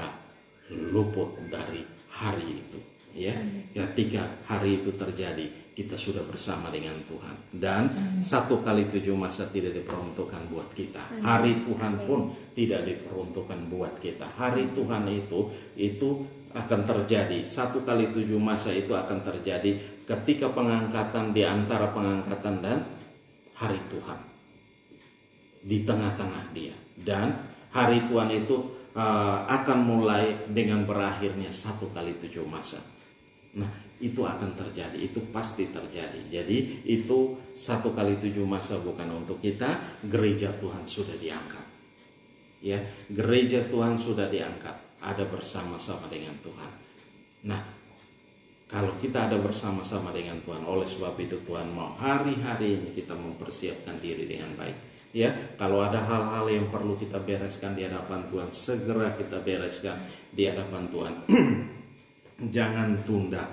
luput dari hari itu, ya. Ketika hari itu terjadi, kita sudah bersama dengan Tuhan, dan 1 kali 7 masa tidak diperuntukkan buat kita. Hari Tuhan pun tidak diperuntukkan buat kita. Hari Tuhan itu akan terjadi. 1 kali 7 masa itu akan terjadi ketika pengangkatan, di antara pengangkatan dan hari Tuhan, di tengah-tengah dia. Dan hari Tuhan itu akan mulai dengan berakhirnya 1 kali 7 masa. Nah, itu akan terjadi, itu pasti terjadi. Jadi itu 1 kali 7 masa bukan untuk kita. Gereja Tuhan sudah diangkat, ya. Gereja Tuhan sudah diangkat, ada bersama-sama dengan Tuhan. Nah, kalau kita ada bersama-sama dengan Tuhan, oleh sebab itu Tuhan mau hari-hari ini kita mempersiapkan diri dengan baik. Ya, kalau ada hal-hal yang perlu kita bereskan di hadapan Tuhan, segera kita bereskan di hadapan Tuhan. Jangan tunda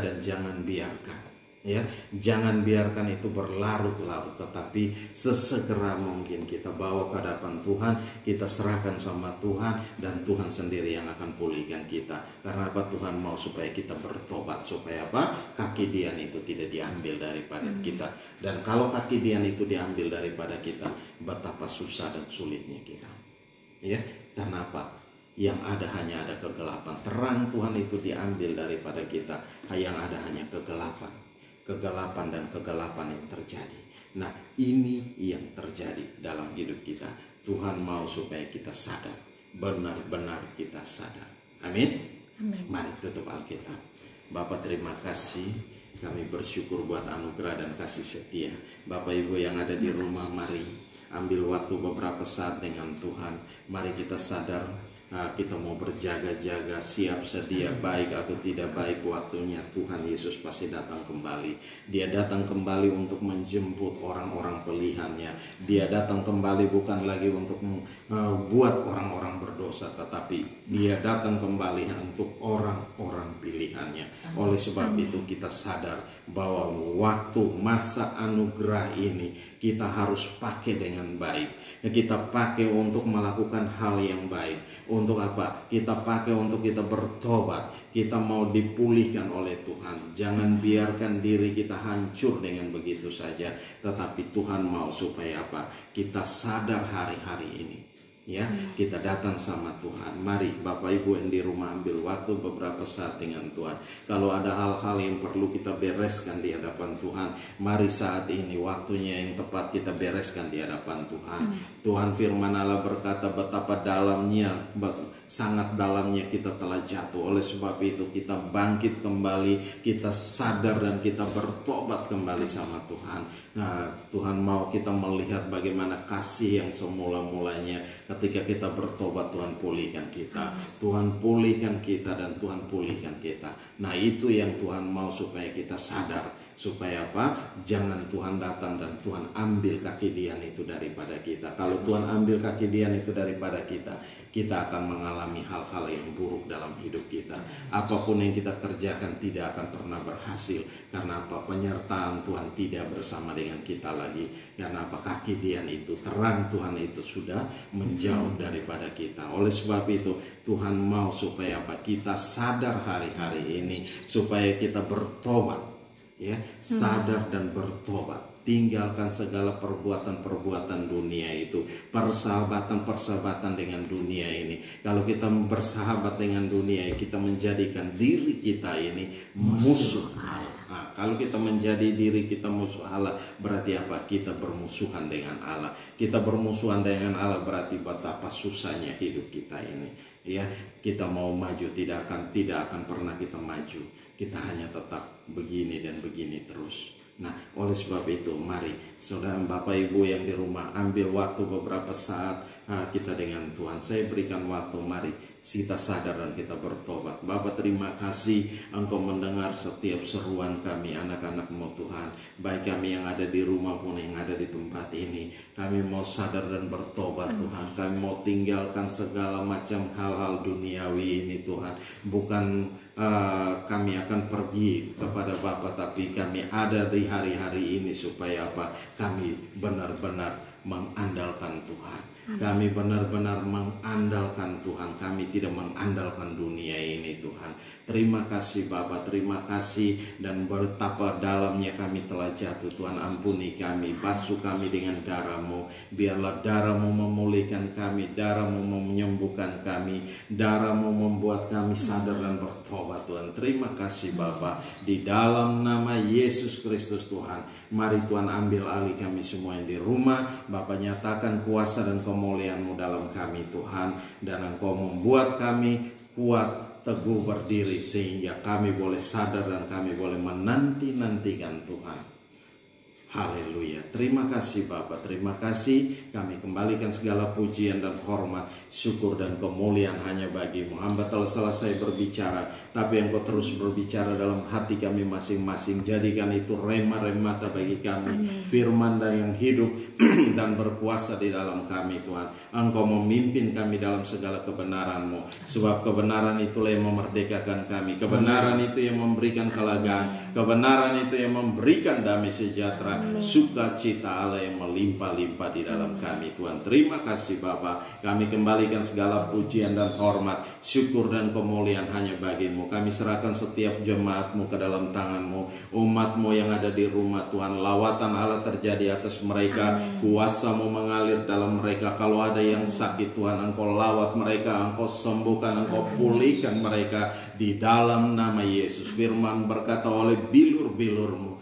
dan jangan biarkan, ya. Jangan biarkan itu berlarut-larut, tetapi sesegera mungkin kita bawa ke hadapan Tuhan, kita serahkan sama Tuhan, dan Tuhan sendiri yang akan pulihkan kita. Karena apa? Tuhan mau supaya kita bertobat, supaya apa? Kaki dian itu tidak diambil daripada kita. Dan kalau kaki dian itu diambil daripada kita, betapa susah dan sulitnya kita, ya. Karena apa? Yang ada hanya ada kegelapan. Terang Tuhan itu diambil daripada kita, yang ada hanya kegelapan dan kegelapan yang terjadi. Nah, ini yang terjadi dalam hidup kita. Tuhan mau supaya kita sadar, benar-benar kita sadar. Amin. Mari tutup Alkitab. Bapak, terima kasih, kami bersyukur buat anugerah dan kasih setia. Bapak Ibu yang ada di rumah, mari ambil waktu beberapa saat dengan Tuhan. Mari kita sadar kita mau berjaga-jaga, siap sedia, baik atau tidak baik waktunya, Tuhan Yesus pasti datang kembali. Dia datang kembali untuk menjemput orang-orang pilihannya. Dia datang kembali bukan lagi untuk buat orang-orang berdosa, tetapi dia datang kembali untuk orang-orang pilihannya. Oleh sebab itu kita sadar bahwa waktu masa anugerah ini kita harus pakai dengan baik. Kita pakai untuk melakukan hal yang baik. Untuk apa? Kita pakai untuk kita bertobat. Kita mau dipulihkan oleh Tuhan. Jangan biarkan diri kita hancur dengan begitu saja. Tetapi Tuhan mau supaya apa? Kita sadar hari-hari ini. Ya, kita datang sama Tuhan. Mari Bapak Ibu yang di rumah ambil waktu beberapa saat dengan Tuhan. Kalau ada hal-hal yang perlu kita bereskan di hadapan Tuhan, mari saat ini waktunya yang tepat kita bereskan di hadapan Tuhan. Tuhan firman Allah berkata betapa dalamnya, sangat dalamnya kita telah jatuh. Oleh sebab itu kita bangkit kembali, kita sadar dan kita bertobat kembali sama Tuhan. Nah, Tuhan mau kita melihat bagaimana kasih yang semula-mulanya. Ketika kita bertobat, Tuhan pulihkan kita. Tuhan pulihkan kita dan Tuhan pulihkan kita. Nah, itu yang Tuhan mau supaya kita sadar. Supaya apa? Jangan Tuhan datang dan Tuhan ambil kekidian itu daripada kita. Kalau Tuhan ambil kekidian itu daripada kita, kita akan mengalami hal-hal yang buruk dalam hidup kita. Apapun yang kita kerjakan tidak akan pernah berhasil. Karena apa? Penyertaan Tuhan tidak bersama dengan kita lagi. Karena apa? Kekidian itu, terang Tuhan itu sudah menjauh daripada kita. Oleh sebab itu Tuhan mau supaya apa? Kita sadar hari-hari ini, supaya kita bertobat. Ya, sadar dan bertobat. Tinggalkan segala perbuatan-perbuatan dunia itu, persahabatan-persahabatan dengan dunia ini. Kalau kita bersahabat dengan dunia, kita menjadikan diri kita ini musuh Allah. Nah, kalau kita menjadi diri kita musuh Allah, berarti apa? Kita bermusuhan dengan Allah. Kita bermusuhan dengan Allah berarti betapa susahnya hidup kita ini. Ya, kita mau maju tidak akan pernah kita maju. Kita hanya tetap begini dan begini terus. Nah, oleh sebab itu mari saudara Bapak Ibu yang di rumah ambil waktu beberapa saat kita dengan Tuhan. Saya berikan waktu, mari kita sadar dan kita bertobat. Bapa, terima kasih Engkau mendengar setiap seruan kami anak-anak-Mu Tuhan. Baik kami yang ada di rumah pun yang ada di tempat ini. Kami mau sadar dan bertobat Tuhan. Kami mau tinggalkan segala macam hal-hal duniawi ini Tuhan. Bukan kami akan pergi kepada Bapa, tapi kami ada di hari-hari ini supaya apa? Kami benar-benar mengandalkan Tuhan. Kami benar-benar mengandalkan Tuhan. Kami tidak mengandalkan dunia ini Tuhan. Terima kasih Bapa, terima kasih. Dan betapa dalamnya kami telah jatuh Tuhan. Ampuni kami, basuh kami dengan darah-Mu. Biarlah darah-Mu memulihkan kami, darah-Mu menyembuhkan kami, darah-Mu membuat kami sadar dan bertobat Tuhan. Terima kasih Bapa. Di dalam nama Yesus Kristus Tuhan, mari Tuhan ambil alih kami semua yang di rumah. Bapa, nyatakan kuasa dan kemuliaan-Mu dalam kami Tuhan. Dan Engkau membuat kami kuat, teguh berdiri, sehingga kami boleh sadar dan kami boleh menanti-nantikan Tuhan. Haleluya. Terima kasih Bapa, terima kasih. Kami kembalikan segala pujian dan hormat, syukur dan kemuliaan hanya bagi-Mu. Hamba telah selesai berbicara, tapi Engkau terus berbicara dalam hati kami masing-masing. Jadikan itu rema-remata bagi kami, firman yang hidup dan berkuasa di dalam kami Tuhan. Engkau memimpin kami dalam segala kebenaran-Mu, sebab kebenaran itulah yang memerdekakan kami. Kebenaran itu yang memberikan kelegaan. Kebenaran itu yang memberikan damai sejahtera, sukacita Allah yang melimpah-limpah di dalam kami Tuhan. Terima kasih Bapa. Kami kembalikan segala pujian dan hormat, syukur dan kemuliaan hanya bagi-Mu. Kami serahkan setiap jemaat-Mu ke dalam tangan-Mu, umat-Mu yang ada di rumah Tuhan. Lawatan Allah terjadi atas mereka, kuasa-Mu mengalir dalam mereka. Kalau ada yang sakit Tuhan, Engkau lawat mereka, Engkau sembuhkan, Engkau pulihkan mereka di dalam nama Yesus. Firman berkata, oleh bilur-bilur-Mu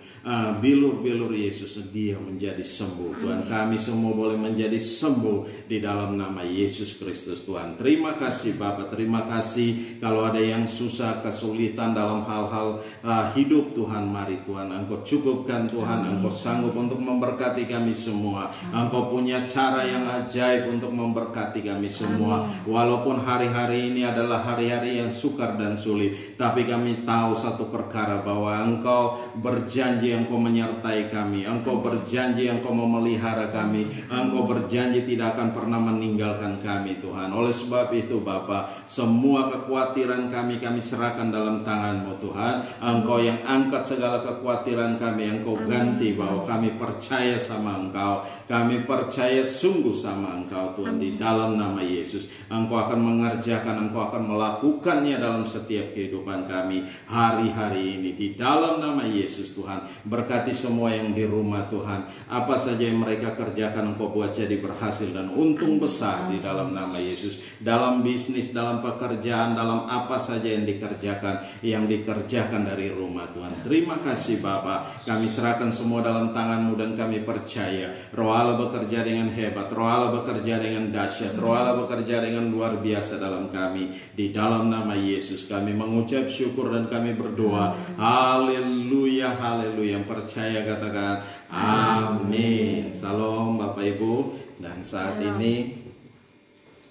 bilur-bilur Yesus dia menjadi sembuh. Tuhan, kami semua boleh menjadi sembuh di dalam nama Yesus Kristus. Tuhan, terima kasih Bapa, terima kasih. Kalau ada yang susah, kesulitan dalam hal-hal hidup, Tuhan, mari Tuhan Engkau cukupkan. Tuhan, Engkau sanggup untuk memberkati kami semua. Engkau punya cara yang ajaib untuk memberkati kami semua. Walaupun hari-hari ini adalah hari-hari yang sukar dan sulit, tapi kami tahu satu perkara, bahwa Engkau berjanji Engkau menyertai kami. Engkau berjanji Engkau memelihara kami. Engkau berjanji tidak akan pernah meninggalkan kami, Tuhan. Oleh sebab itu Bapa, semua kekhawatiran kami serahkan dalam tangan-Mu, Tuhan. Engkau yang angkat segala kekhawatiran kami, Engkau ganti, bahwa kami percaya sama Engkau. Kami percaya sungguh sama Engkau, Tuhan. Di dalam nama Yesus, Engkau akan mengerjakan, Engkau akan melakukannya dalam setiap kehidupan kami hari-hari ini. Di dalam nama Yesus, Tuhan, berkati semua yang di rumah, Tuhan. Apa saja yang mereka kerjakan, Engkau buat jadi berhasil dan untung besar di dalam nama Yesus. Dalam bisnis, dalam pekerjaan, dalam apa saja yang dikerjakan dari rumah, Tuhan. Terima kasih Bapa, kami serahkan semua dalam tangan-Mu dan kami percaya Roh Allah bekerja dengan hebat, Roh Allah bekerja dengan dahsyat, Roh Allah bekerja dengan luar biasa dalam kami. Di dalam nama Yesus kami mengucap syukur dan kami berdoa. Haleluya, haleluya. Yang percaya katakan amin. Salam Bapak Ibu. Dan saat ini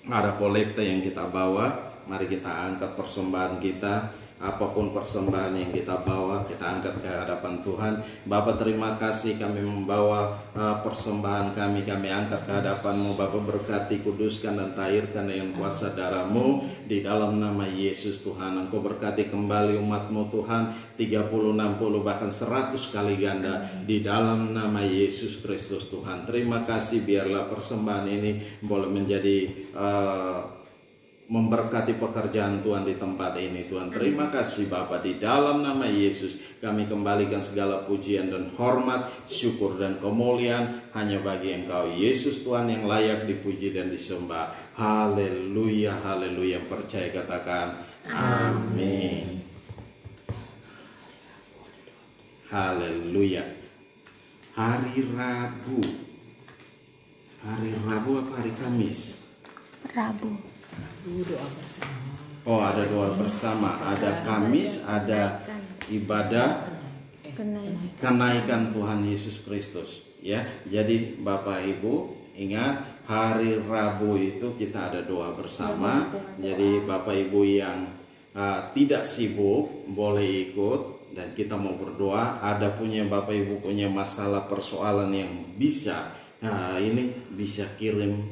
ada kolekte yang kita bawa. Mari kita angkat persembahan kita. Apapun persembahan yang kita bawa, kita angkat ke hadapan Tuhan. Bapa, terima kasih kami membawa persembahan kami angkat ke hadapan-Mu. Bapa, berkati, kuduskan dan tahirkan dengan kuasa darah-Mu di dalam nama Yesus, Tuhan. Engkau berkati kembali umat-Mu, Tuhan, 30, 60 bahkan 100 kali ganda di dalam nama Yesus Kristus, Tuhan. Terima kasih, biarlah persembahan ini boleh menjadi memberkati pekerjaan Tuhan di tempat ini, Tuhan. Terima kasih Bapa, di dalam nama Yesus kami kembalikan segala pujian dan hormat, syukur dan kemuliaan hanya bagi Engkau Yesus, Tuhan, yang layak dipuji dan disembah. Haleluya, haleluya. Yang percaya katakan amin. Haleluya. Hari Rabu apa hari Kamis? Rabu. Doa bersama. Oh, ada doa bersama. Ada Kamis, ada ibadah kenaikan Tuhan Yesus Kristus. Ya, jadi Bapak Ibu ingat, hari Rabu itu kita ada doa bersama. Jadi Bapak Ibu yang tidak sibuk boleh ikut dan kita mau berdoa. Ada punya Bapak Ibu punya masalah persoalan yang bisa, ini bisa kirim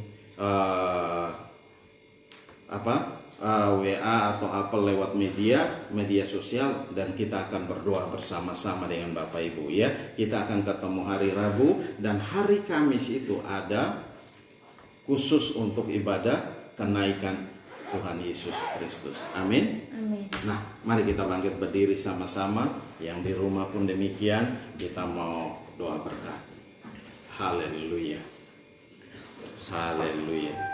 WA atau apa lewat media sosial, dan kita akan berdoa bersama-sama dengan Bapak Ibu, ya. Kita akan ketemu hari Rabu, dan hari Kamis itu ada khusus untuk ibadah kenaikan Tuhan Yesus Kristus. Amin. Amin. Nah, mari kita bangkit berdiri sama-sama. Yang di rumah pun demikian, kita mau doa berkat. Haleluya. Haleluya.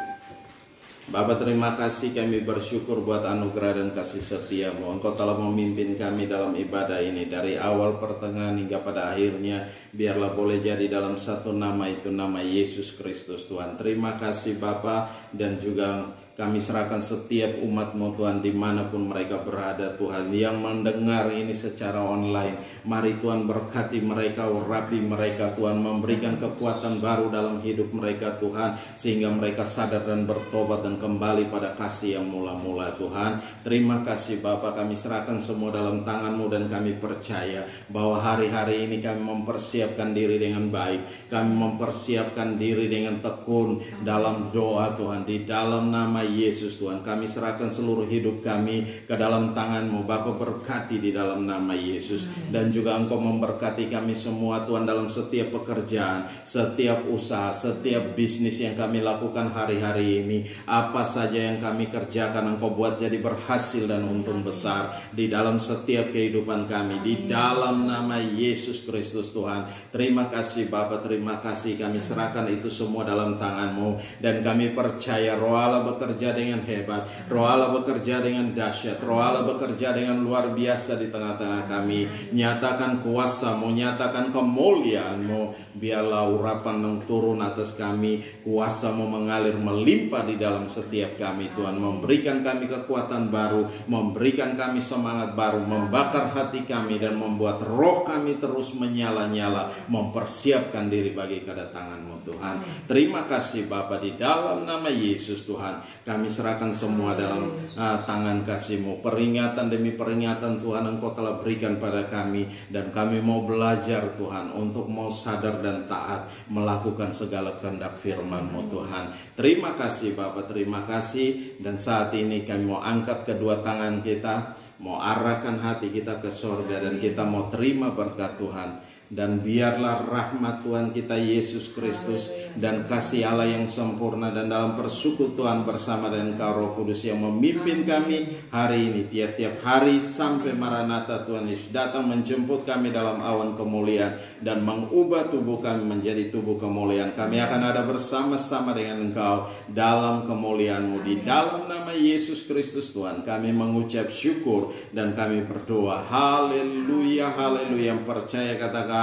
Bapa, terima kasih, kami bersyukur buat anugerah dan kasih setia-Mu. Engkau telah memimpin kami dalam ibadah ini dari awal, pertengahan hingga pada akhirnya. Biarlah boleh jadi dalam satu nama, itu nama Yesus Kristus, Tuhan. Terima kasih Bapa, dan juga kami serahkan setiap umat-Mu, Tuhan, dimanapun mereka berada, Tuhan, yang mendengar ini secara online. Mari Tuhan berkati mereka, urapi mereka, Tuhan, memberikan kekuatan baru dalam hidup mereka, Tuhan, sehingga mereka sadar dan bertobat dan kembali pada kasih yang mula-mula, Tuhan. Terima kasih Bapa, kami serahkan semua dalam tangan-Mu, dan kami percaya bahwa hari-hari ini kami mempersiapkan diri dengan baik. Kami mempersiapkan diri dengan tekun dalam doa, Tuhan, di dalam nama Yesus, Tuhan. Kami serahkan seluruh hidup kami ke dalam tangan-Mu, Bapa. Berkati di dalam nama Yesus. Dan juga Engkau memberkati kami semua, Tuhan, dalam setiap pekerjaan, setiap usaha, setiap bisnis yang kami lakukan hari-hari ini. Apa saja yang kami kerjakan Engkau buat jadi berhasil dan untung besar di dalam setiap kehidupan kami, di dalam nama Yesus Kristus Tuhan. Terima kasih Bapa, terima kasih, kami serahkan itu semua dalam tangan-Mu, dan kami percaya Roh Allah bekerja dengan hebat, Roh Allah bekerja dengan dahsyat, Roh Allah bekerja dengan luar biasa di tengah-tengah kami. Nyatakan kuasa-Mu, nyatakan kemuliaan-Mu. Biarlah urapan yang turun atas kami, kuasa-Mu mengalir melimpah di dalam setiap kami Tuhan. Memberikan kami kekuatan baru, memberikan kami semangat baru, membakar hati kami dan membuat roh kami terus menyala-nyala, mempersiapkan diri bagi kedatangan-Mu Tuhan. Terima kasih Bapa, di dalam nama Yesus Tuhan kami serahkan semua dalam tangan kasih-Mu. Peringatan demi peringatan Tuhan Engkau telah berikan pada kami, dan kami mau belajar Tuhan untuk mau sadar dan taat melakukan segala kehendak firman-Mu Tuhan. Terima kasih Bapa, terima kasih. Dan saat ini kami mau angkat kedua tangan kita, mau arahkan hati kita ke sorga, dan kita mau terima berkat Tuhan. Dan biarlah rahmat Tuhan kita Yesus Kristus dan kasih Allah yang sempurna dan dalam persekutuan bersama dengan Engkau Roh Kudus yang memimpin kami hari ini, tiap-tiap hari sampai Maranatha Tuhan Yesus datang menjemput kami dalam awan kemuliaan dan mengubah tubuh kami menjadi tubuh kemuliaan. Kami akan ada bersama-sama dengan Engkau dalam kemuliaan-Mu. Di dalam nama Yesus Kristus Tuhan kami mengucap syukur dan kami berdoa. Haleluya, haleluya. Yang percaya katakan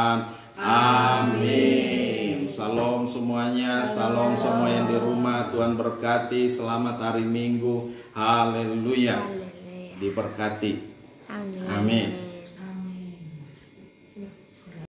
amin. Salam semuanya, salam semua yang di rumah. Tuhan berkati, selamat hari Minggu. Haleluya. Diberkati. Amin.